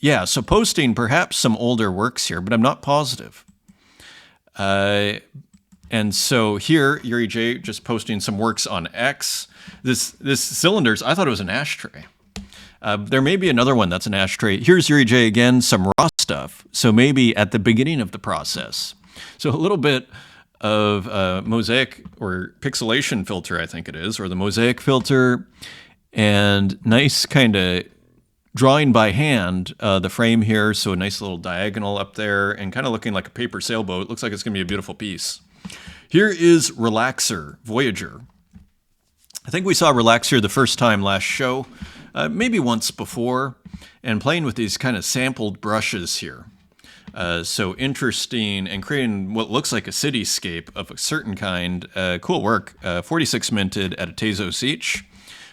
Speaker 1: Yeah, so posting perhaps some older works here, but I'm not positive. And so here, Yuri J just posting some works on X. This cylinders, I thought it was an ashtray. There may be another one that's an ashtray. Here's Yuri J again, some raw stuff. So maybe at the beginning of the process. So a little bit of mosaic or pixelation filter, I think it is, or the mosaic filter, and nice kind of drawing by hand the frame here. So a nice little diagonal up there and kind of looking like a paper sailboat. Looks like it's going to be a beautiful piece. Here is Relaxer, Voyager. I think we saw Relaxer the first time last show. Maybe once before, and playing with these kind of sampled brushes here. So interesting, and creating what looks like a cityscape of a certain kind. Cool work. 46 minted at a Tezos each.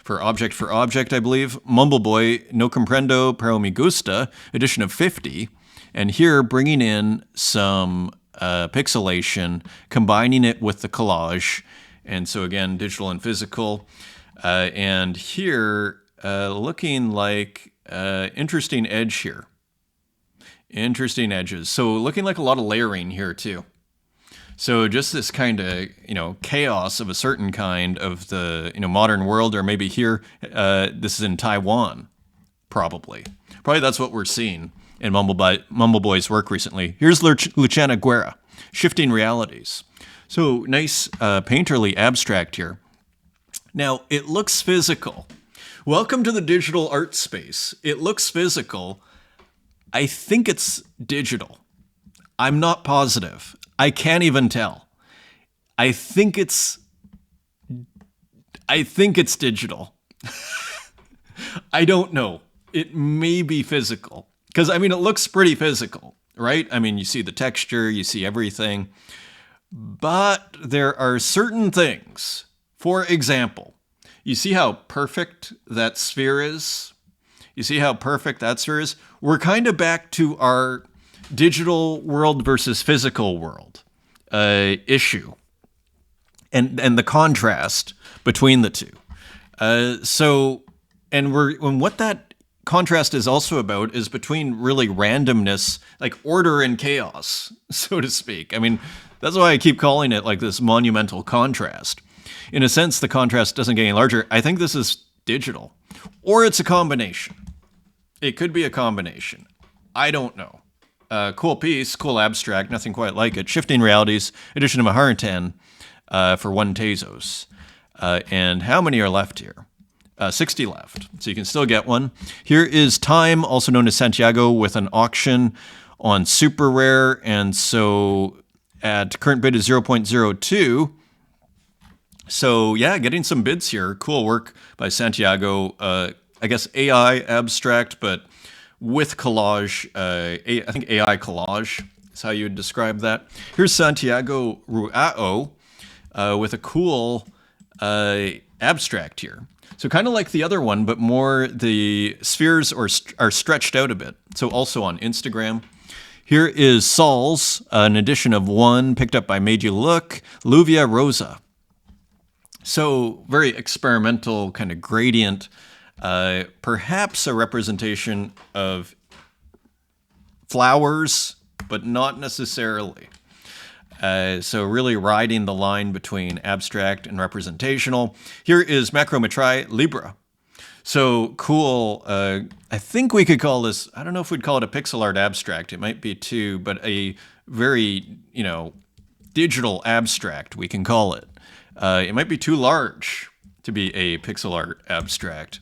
Speaker 1: For Object, I believe. Mumbleboy, No Comprendo, Pero Me Gusta, edition of 50. And here, bringing in some pixelation, combining it with the collage. And so again, digital and physical. And here, looking like interesting edge here. Interesting edges. So looking like a lot of layering here too. So just this kind of, chaos of a certain kind of the, modern world, or maybe here, this is in Taiwan, probably. Probably that's what we're seeing in Mumbleboy's work recently. Here's Luciana Guerra, Shifting Realities. So nice painterly abstract here. Now, it looks physical. Welcome to the digital art space. It looks physical. I think it's digital. I'm not positive. I can't even tell. I think it's digital. I don't know. It may be physical. Because, it looks pretty physical, right? You see the texture, you see everything. But there are certain things. For example, you see how perfect that sphere is? You see how perfect that sphere is? We're kind of back to our digital world versus physical world issue. And the contrast between the two. And what that contrast is also about is between really randomness, like order and chaos, so to speak. That's why I keep calling it like this monumental contrast. In a sense, the contrast doesn't get any larger. I think this is digital. Or it's a combination. It could be a combination. I don't know. Cool piece, cool abstract, nothing quite like it. Shifting Realities, edition of 110 for 1 Tezos. And how many are left here? 60 left. So you can still get one. Here is Time, also known as Santiago, with an auction on Super Rare. And so at current bid is 0.02. So yeah, getting some bids here. Cool work by Santiago. I guess AI abstract, but with collage. I think AI collage is how you would describe that. Here's Santiago Ruao with a cool abstract here. So kind of like the other one, but more the spheres are stretched out a bit. So also on Instagram. Here is Saul's, an edition of 1 picked up by Made You Look, Luvia Rosa. So very experimental kind of gradient, perhaps a representation of flowers, but not necessarily. So really riding the line between abstract and representational. Here is Macrometry Libra. So cool. I think we could call this, I don't know if we'd call it a pixel art abstract. It might be too, but a very, digital abstract, we can call it. It might be too large to be a pixel art abstract.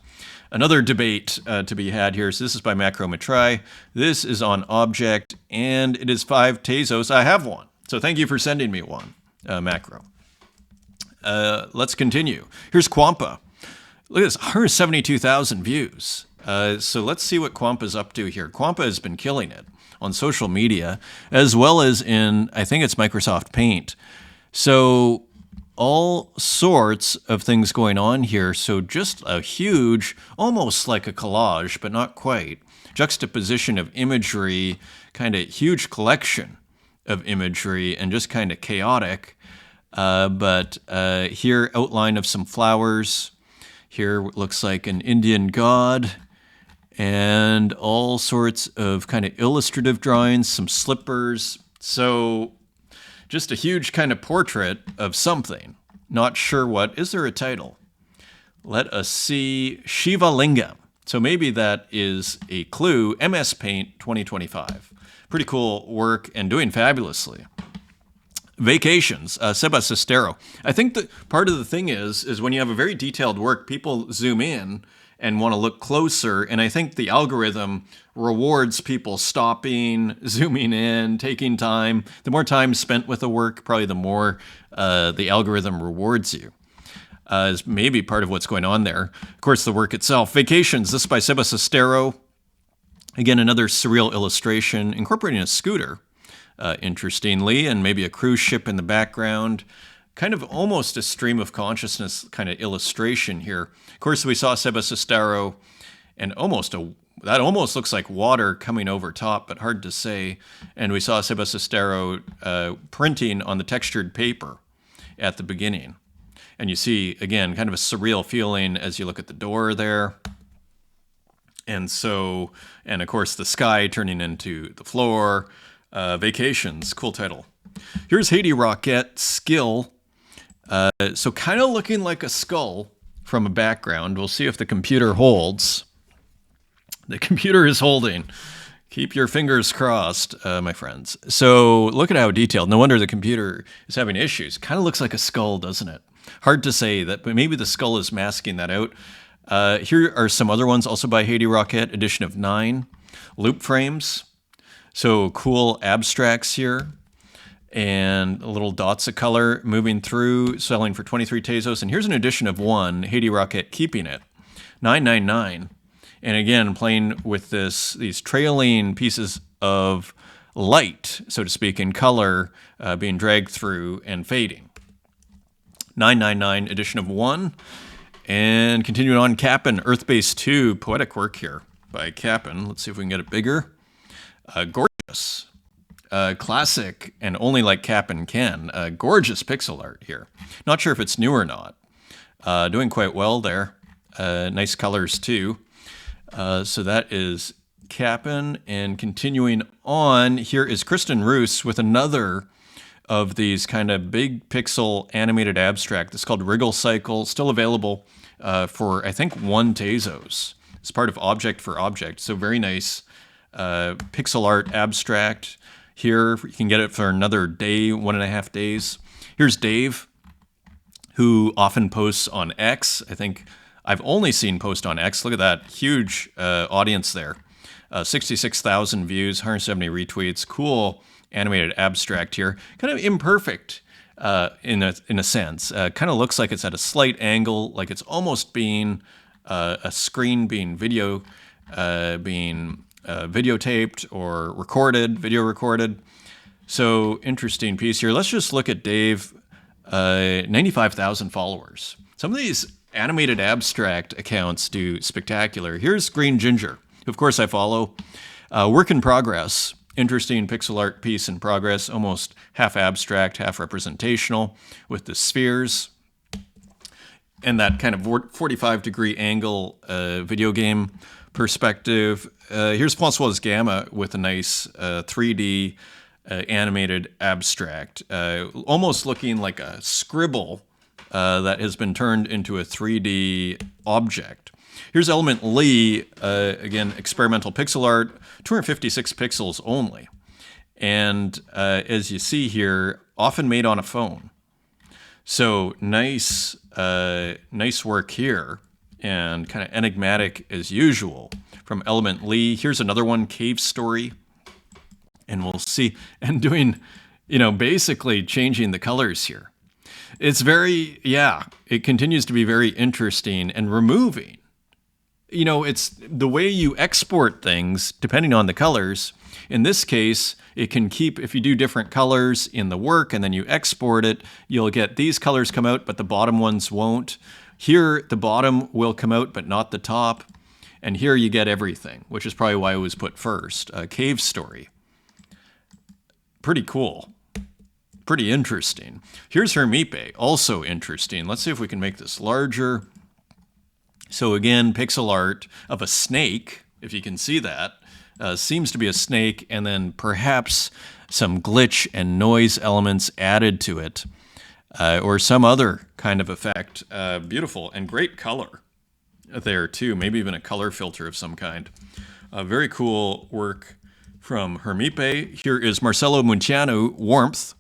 Speaker 1: Another debate to be had here. So this is by Macrometry. This is on Object, and it is 5 Tezos. I have one. So thank you for sending me one, Macro. Let's continue. Here's Quampa. Look at this, 172,000 views. So let's see what Quampa's up to here. Quampa has been killing it on social media, as well as in, I think it's Microsoft Paint. So all sorts of things going on here. So just a huge, almost like a collage, but not quite, juxtaposition of imagery, kind of huge collection of imagery, and just kind of chaotic. But here, outline of some flowers. Here looks like an Indian god, and all sorts of kind of illustrative drawings, some slippers. So just a huge kind of portrait of something. Not sure what. Is there a title? Let us see. Shiva Lingam. So maybe that is a clue. MS Paint 2025. Pretty cool work and doing fabulously. Vacations, Seba Sestero. I think that part of the thing is when you have a very detailed work, people zoom in and want to look closer. And I think the algorithm rewards people stopping, zooming in, taking time. The more time spent with a work, probably the more the algorithm rewards you. Is maybe part of what's going on there. Of course, the work itself. Vacations, this is by Seba Sestero. Again, another surreal illustration incorporating a scooter. Interestingly, and maybe a cruise ship in the background. Kind of almost a stream of consciousness kind of illustration here. Of course, we saw Seba Sestero, and that almost looks like water coming over top, but hard to say. And we saw Seba Sestero printing on the textured paper at the beginning. And you see, again, kind of a surreal feeling as you look at the door there. And of course, the sky turning into the floor. Vacations, cool title. Here's Haiti Rocket Skill. So kind of looking like a skull from a background. We'll see if the computer holds. The computer is holding. Keep your fingers crossed, my friends. So look at how detailed. No wonder the computer is having issues. Kind of looks like a skull, doesn't it? Hard to say that, but maybe the skull is masking that out. Here are some other ones also by Haiti Rocket, edition of 9. Loop frames. So cool abstracts here, and little dots of color moving through, selling for 23 Tezos. And here's an edition of 1, Haiti Rocket keeping it, 999. And again, playing with these trailing pieces of light, so to speak, in color, being dragged through and fading. 999 edition of 1. And continuing on, Cap'n, Earthbase 2, poetic work here by Cap'n. Let's see if we can get it bigger. Gorgeous, classic, and only like Cap'n can. Gorgeous pixel art here. Not sure if it's new or not. Doing quite well there. Nice colors too. So that is Cap'n, and continuing on, here is Kristen Roos with another of these kind of big pixel animated abstract. It's called Wriggle Cycle, still available for, I think, 1 Tezos. It's part of Object for Object, so very nice. Pixel art abstract here. You can get it for another day, 1.5 days. Here's Dave, who often posts on X. I think I've only seen post on X. Look at that huge audience there. 66,000 views, 170 retweets. Cool animated abstract here. Kind of imperfect in a sense. Kind of looks like it's at a slight angle, like it's almost being a screen being videotaped or recorded, video recorded. So interesting piece here. Let's just look at Dave, 95,000 followers. Some of these animated abstract accounts do spectacular. Here's Green Ginger, who of course I follow. Work in progress, interesting pixel art piece in progress, almost half abstract, half representational with the spheres. and that kind of 45-degree angle video game perspective. Here's Francois Gamma with a nice 3D animated abstract, almost looking like a scribble that has been turned into a 3D object. Here's Element Lee, again, experimental pixel art, 256 pixels only. And as you see here, often made on a phone. So nice work here, and kind of enigmatic as usual from Element Lee. Here's another one, Cave Story. And we'll see, and doing, basically changing the colors here. It's it continues to be very interesting and removing. It's the way you export things, depending on the colors. In this case, it can keep, if you do different colors in the work and then you export it, you'll get these colors come out, but the bottom ones won't. Here, the bottom will come out, but not the top. And here you get everything, which is probably why it was put first. Cave Story. Pretty cool. Pretty interesting. Here's Hermipe, also interesting. Let's see if we can make this larger. So again, pixel art of a snake, if you can see that. Seems to be a snake, and then perhaps some glitch and noise elements added to it, or some other kind of effect. Beautiful and great color there too, maybe even a color filter of some kind. Very cool work from Hermipe. Here is Marcelo Muntiano, Warmth,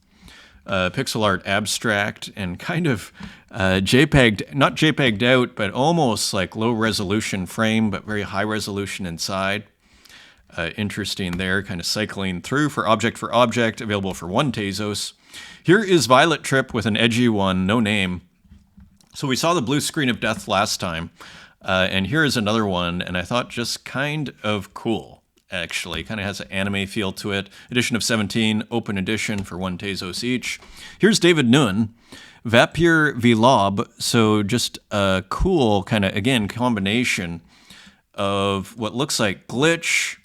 Speaker 1: pixel art abstract, and kind of JPEG'd, not JPEG'd out, but almost like low resolution frame, but very high resolution inside. Interesting there, kind of cycling through for object, available for 1 Tezos. Here is Violet Trip with an edgy one, no name. So we saw the blue screen of death last time, and here is another one, and I thought just kind of cool, actually. Kind of has an anime feel to it. Edition of 17, open edition for 1 Tezos each. Here's David Nguyen, Vapeur Vlob, so just a cool kind of, again, combination of what looks like glitch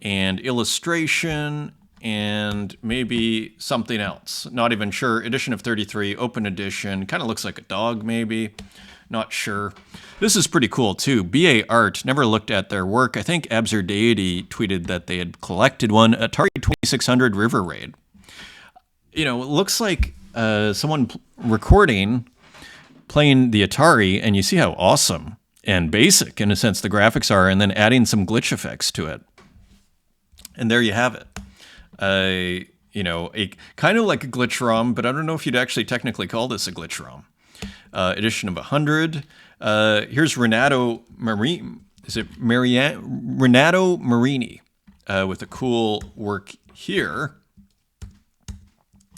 Speaker 1: and illustration and maybe something else. Not even sure. Edition of 33, open edition. Kind of looks like a dog, maybe. Not sure. This is pretty cool, too. BA Art, never looked at their work. I think Absurd Deity tweeted that they had collected one. Atari 2600 River Raid. It looks like someone recording, playing the Atari, and you see how awesome and basic, in a sense, the graphics are, and then adding some glitch effects to it. And there you have it. A kind of like a glitch ROM, but I don't know if you'd actually technically call this a glitch ROM. Edition of 100. Here's Renato Marini. Is it Renato Marini with a cool work here.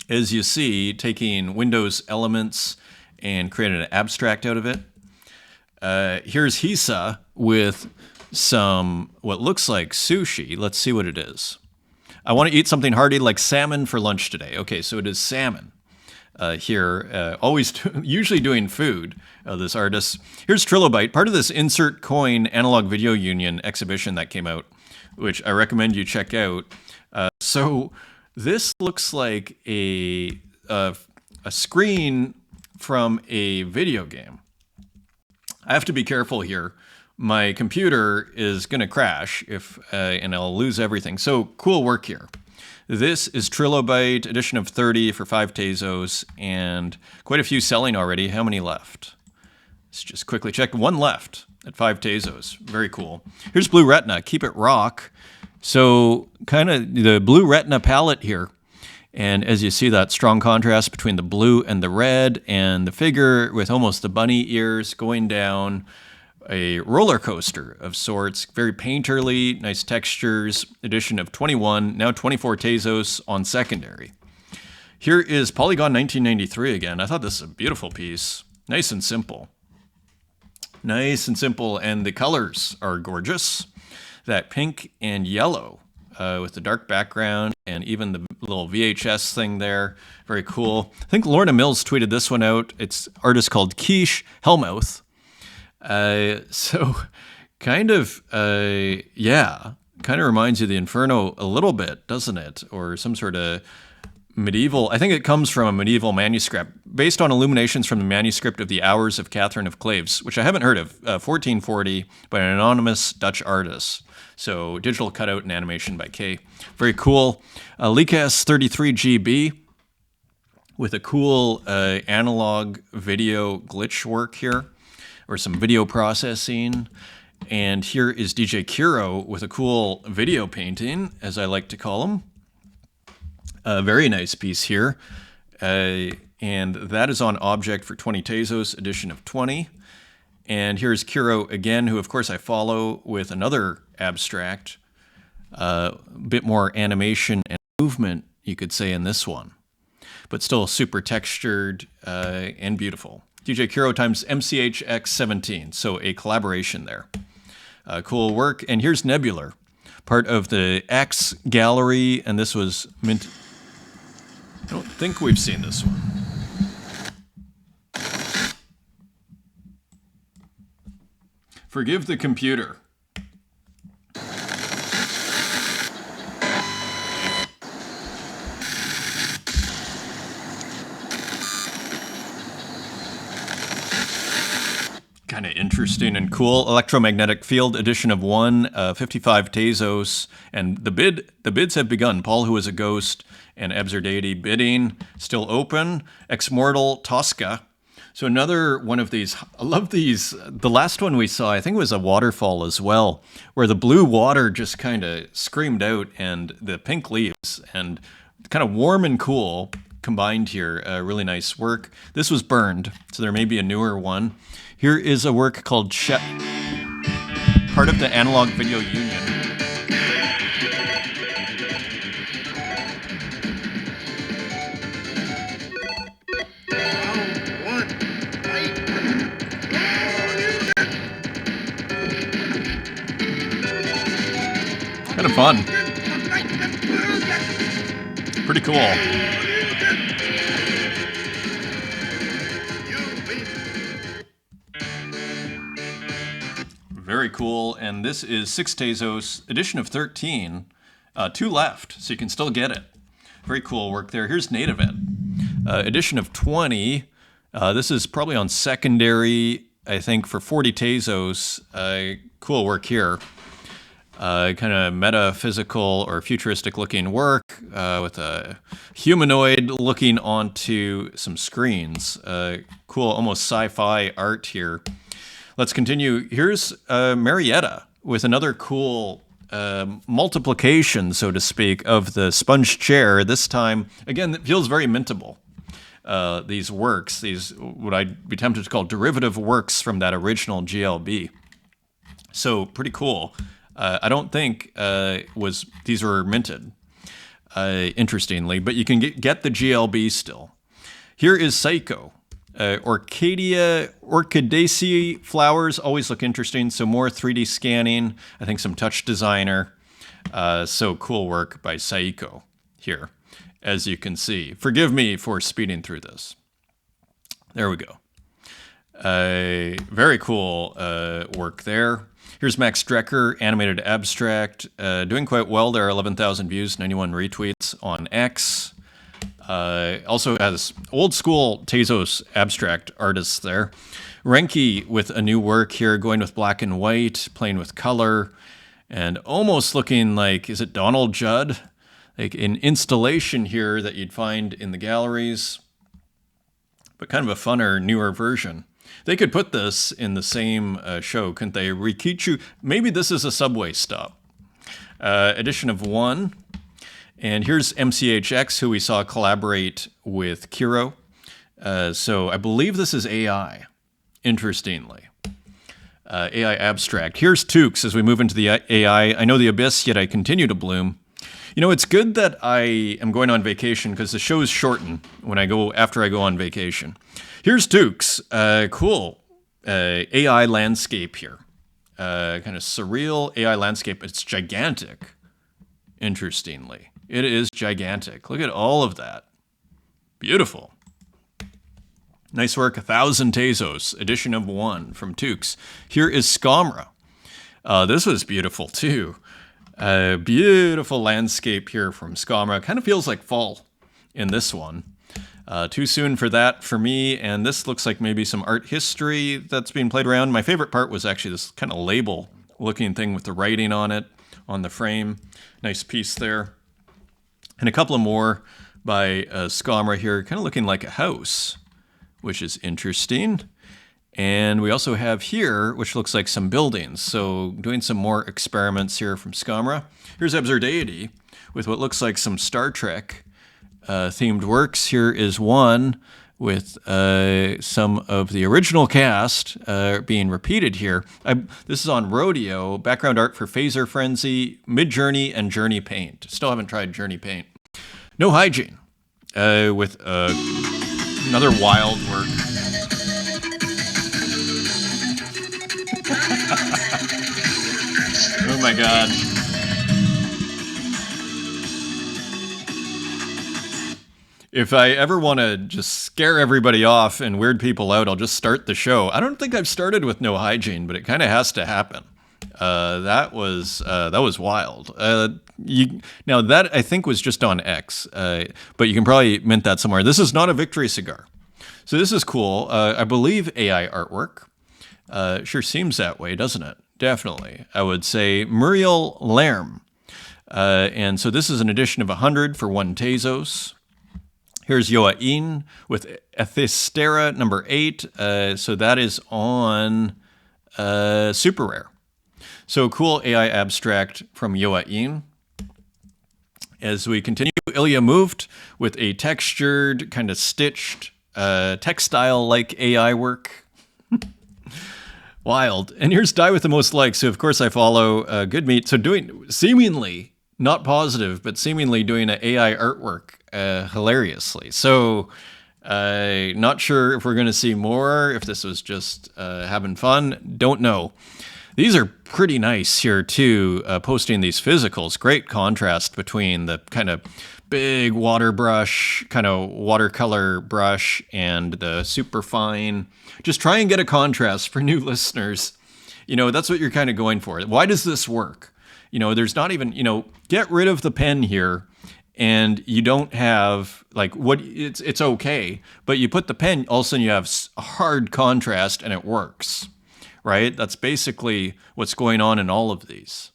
Speaker 1: As you see, taking Windows elements and creating an abstract out of it. Here's Hisa with some what looks like sushi. Let's see what it is. I want to eat something hearty like salmon for lunch today. Okay, so it is salmon here. Usually doing food, this artist. Here's Trilobite, part of this Insert Coin Analog Video Union exhibition that came out, which I recommend you check out. So this looks like a screen from a video game. I have to be careful here. My computer is going to crash and I'll lose everything. So cool work here. This is Trilobite, edition of 30 for 5 Tezos, and quite a few selling already. How many left? Let's just quickly check. 1 left at 5 Tezos. Very cool. Here's Blue Retina, Keep It Rock. So kind of the Blue Retina palette here. And as you see, that strong contrast between the blue and the red, and the figure with almost the bunny ears going down a roller coaster of sorts, very painterly, nice textures, edition of 21, now 24 Tezos on secondary. Here is Polygon 1993 again. I thought this was a beautiful piece. Nice and simple. Nice and simple, and the colors are gorgeous. That pink and yellow with the dark background and even the little VHS thing there. Very cool. I think Lorna Mills tweeted this one out. It's artist called Quiche Hellmouth. So kind of reminds you of the Inferno a little bit, doesn't it? Or some sort of medieval, I think it comes from a medieval manuscript based on illuminations from the manuscript of the Hours of Catherine of Claves, which I haven't heard of, 1440, by an anonymous Dutch artist. So digital cutout and animation by K. Very cool. Lekas 33GB with a cool analog video glitch work here, or some video processing. And here is DJ Kiro with a cool video painting, as I like to call him. A very nice piece here. And that is on Object for 20 Tezos, edition of 20. And here's Kiro again, who of course I follow, with another abstract. A bit more animation and movement, you could say, in this one. But still super textured and beautiful. DJ Kiro times MCHX17, so a collaboration there. Cool work. And here's Nebular, part of the X gallery, and this was mint. I don't think we've seen this one. Forgive the computer. Kind of interesting and cool. Electromagnetic Field edition of 1, 55 Tezos, and the bids have begun. Paul, who is a ghost, and Absurdity bidding still open. Exmortal Tosca. So another one of these. I love these. The last one we saw, I think, was a waterfall as well, where the blue water just kind of screamed out, and the pink leaves, and kind of warm and cool combined here. Really nice work. This was burned, so there may be a newer one. Here is a work called part of the Analog Video Union. Kind of fun. Pretty cool. Very cool. And this is 6 Tezos, edition of 13. 2 left, so you can still get it. Very cool work there. Here's Native Ed, edition of 20. This is probably on secondary, I think, for 40 Tezos. Cool work here. Kind of metaphysical or futuristic looking work with a humanoid looking onto some screens. Cool, almost sci-fi art here. Let's continue. Here's Marietta with another cool multiplication, so to speak, of the sponge chair. This time, again, it feels very mintable. These works, these what I'd be tempted to call derivative works from that original GLB. So pretty cool. I don't think these were minted, interestingly, but you can get the GLB still. Here is Psycho. Orchidaceae flowers always look interesting, so more 3D scanning, I think some touch designer. So cool work by Saiko here, as you can see. Forgive me for speeding through this. There we go. Very cool work there. Here's Max Drecker, animated abstract, doing quite well there, 11,000 views, 91 retweets on X. Also has old school Tezos abstract artists there. Renki with a new work here, going with black and white, playing with color, and almost looking like, is it Donald Judd? Like an installation here that you'd find in the galleries, but kind of a funner, newer version. They could put this in the same show, couldn't they? Rikichu, maybe this is a subway stop. Edition of 1. And here's MCHX, who we saw collaborate with Kiro. So I believe this is AI, interestingly. AI abstract. Here's Tukes as we move into the AI. I know the abyss, yet I continue to bloom. You know, it's good that I am going on vacation because the shows shorten after I go on vacation. Here's Tukes. Cool. AI landscape here. Kind of surreal AI landscape. It's gigantic, interestingly. It is gigantic. Look at all of that. Beautiful. Nice work. 1,000 Tezos, edition of 1 from Tukes. Here is Skamra. This was beautiful too. Beautiful landscape here from Skamra. Kind of feels like fall in this one. Too soon for that for me, and this looks like maybe some art history that's being played around. My favorite part was actually this kind of label-looking thing with the writing on it, on the frame. Nice piece there. And a couple of more by Scamra here, kind of looking like a house, which is interesting. And we also have here, which looks like some buildings. So doing some more experiments here from Scamra. Here's Absurdity with what looks like some Star Trek themed works. Here is one with some of the original cast being repeated here. This is on Rodeo, background art for Phaser Frenzy, Midjourney, and Journey Paint. Still haven't tried Journey Paint. No Hygiene with another wild work. Oh my god. If I ever want to just scare everybody off and weird people out, I'll just start the show. I don't think I've started with No Hygiene, but it kind of has to happen. That was wild. Now that I think was just on X, but you can probably mint that somewhere. This is not a Victory cigar, so this is cool. I believe AI artwork. Sure seems that way, doesn't it? Definitely. I would say Muriel Lerm. And so this is an edition of 100 for 1 Tezos. Here's Yoain with Ethistera number 8. So that is on Super Rare. So cool AI abstract from Yoain. As we continue, Ilya moved with a textured, kind of stitched, textile-like AI work. Wild. And here's Die with the Most Likes. So, of course, I follow Good Meat. So doing seemingly, not positive, but seemingly doing an AI artwork hilariously. So not sure if we're going to see more, if this was just having fun. Don't know. These are pretty nice here, too, posting these physicals. Great contrast between the kind of big water brush, kind of watercolor brush, and the super fine. Just try and get a contrast for new listeners. You know, that's what you're kind of going for. Why does this work? You know, there's not even, you know, get rid of the pen here and you don't have, like, what, it's okay. But you put the pen, all of a sudden you have a hard contrast and it works, right? That's basically what's going on in all of these.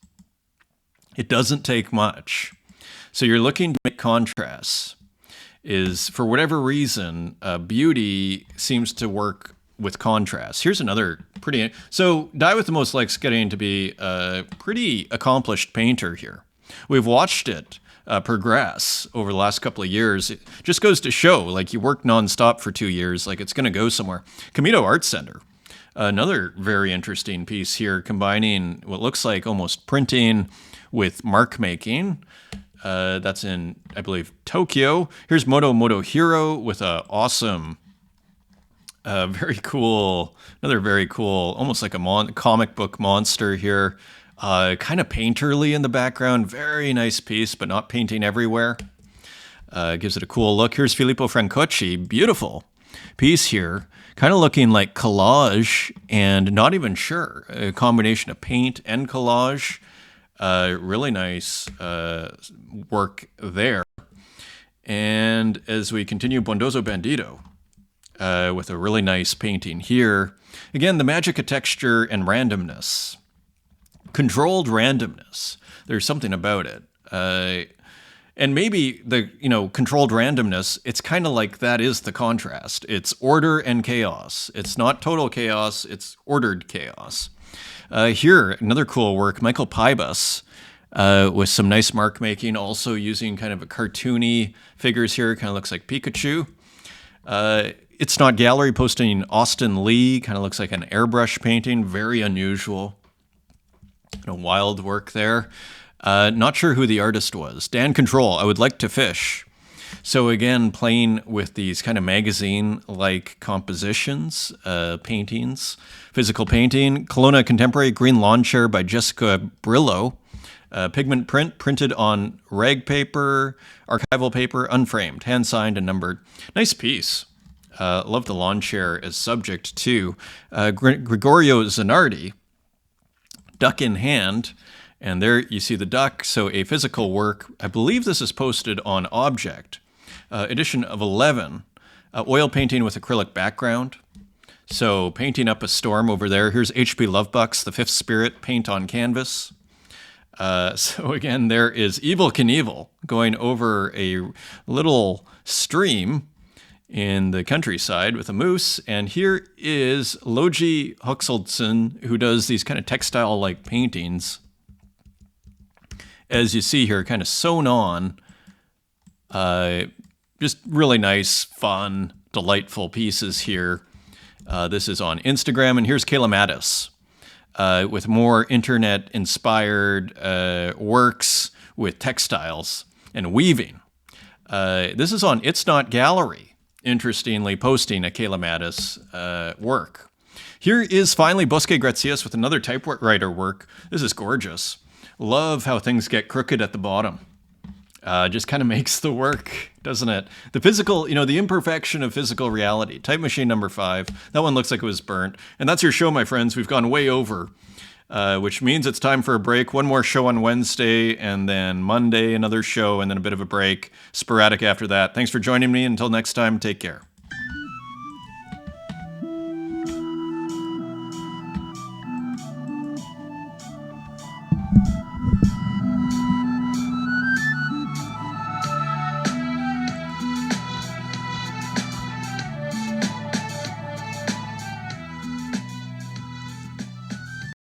Speaker 1: It doesn't take much. So you're looking to make contrasts. Is, for whatever reason, beauty seems to work with contrast. Here's another pretty... So Die with the Most Likes getting to be a pretty accomplished painter here. We've watched it progress over the last couple of years. It just goes to show, like, you work nonstop for 2 years, like, it's going to go somewhere. Camino Art Center. Another very interesting piece here, combining what looks like almost printing with mark making. That's in, I believe, Tokyo. Here's Moto Hero with a awesome, very cool, another very cool, almost like a comic book monster here. Kind of painterly in the background. Very nice piece, but not painting everywhere. Gives it a cool look. Here's Filippo Francocci. Beautiful piece here. Kind of looking like collage and not even sure. A combination of paint and collage. Really nice work there. And as we continue, Bondoso Bandido with a really nice painting here. Again, the magic of texture and randomness. Controlled randomness. There's something about it. And maybe the, you know, controlled randomness, it's kind of like that is the contrast. It's order and chaos. It's not total chaos, it's ordered chaos. Here, another cool work, Michael Pybus, with some nice mark making, also using kind of a cartoony figures here, kind of looks like Pikachu. It's Not Gallery posting Austin Lee, kind of looks like an airbrush painting, very unusual. A wild work there. Not sure who the artist was. Dan Control, I Would Like to Fish. So again, playing with these kind of magazine-like compositions, paintings, physical painting. Kelowna Contemporary Green Lawn Chair by Jessica Brillo. Pigment print printed on rag paper, archival paper, unframed, hand-signed and numbered. Nice piece. Love the lawn chair as subject too. Gregorio Zanardi, duck in hand. And there you see the duck. So a physical work. I believe this is posted on Object. edition of 11, oil painting with acrylic background. So painting up a storm over there. Here's H.P. Lovebuck's The Fifth Spirit, paint on canvas. So again, there is Evel Knievel going over a little stream in the countryside with a moose. And here is Logi Huxeldson, who does these kind of textile-like paintings. As you see here, kind of sewn on. Just really nice, fun, delightful pieces here. This is on Instagram. And here's Kayla Mattis. With more internet-inspired works with textiles and weaving. This is on It's Not Gallery, interestingly posting a Kayla Mattis work. Here is finally Bosque Gracias with another typewriter work. This is gorgeous. Love how things get crooked at the bottom. Just kind of makes the work, doesn't it? The physical, the imperfection of physical reality. Type Machine number 5. That one looks like it was burnt. And that's your show, my friends. We've gone way over, which means it's time for a break. One more show on Wednesday, and then Monday, another show, and then a bit of a break. Sporadic after that. Thanks for joining me. Until next time, take care.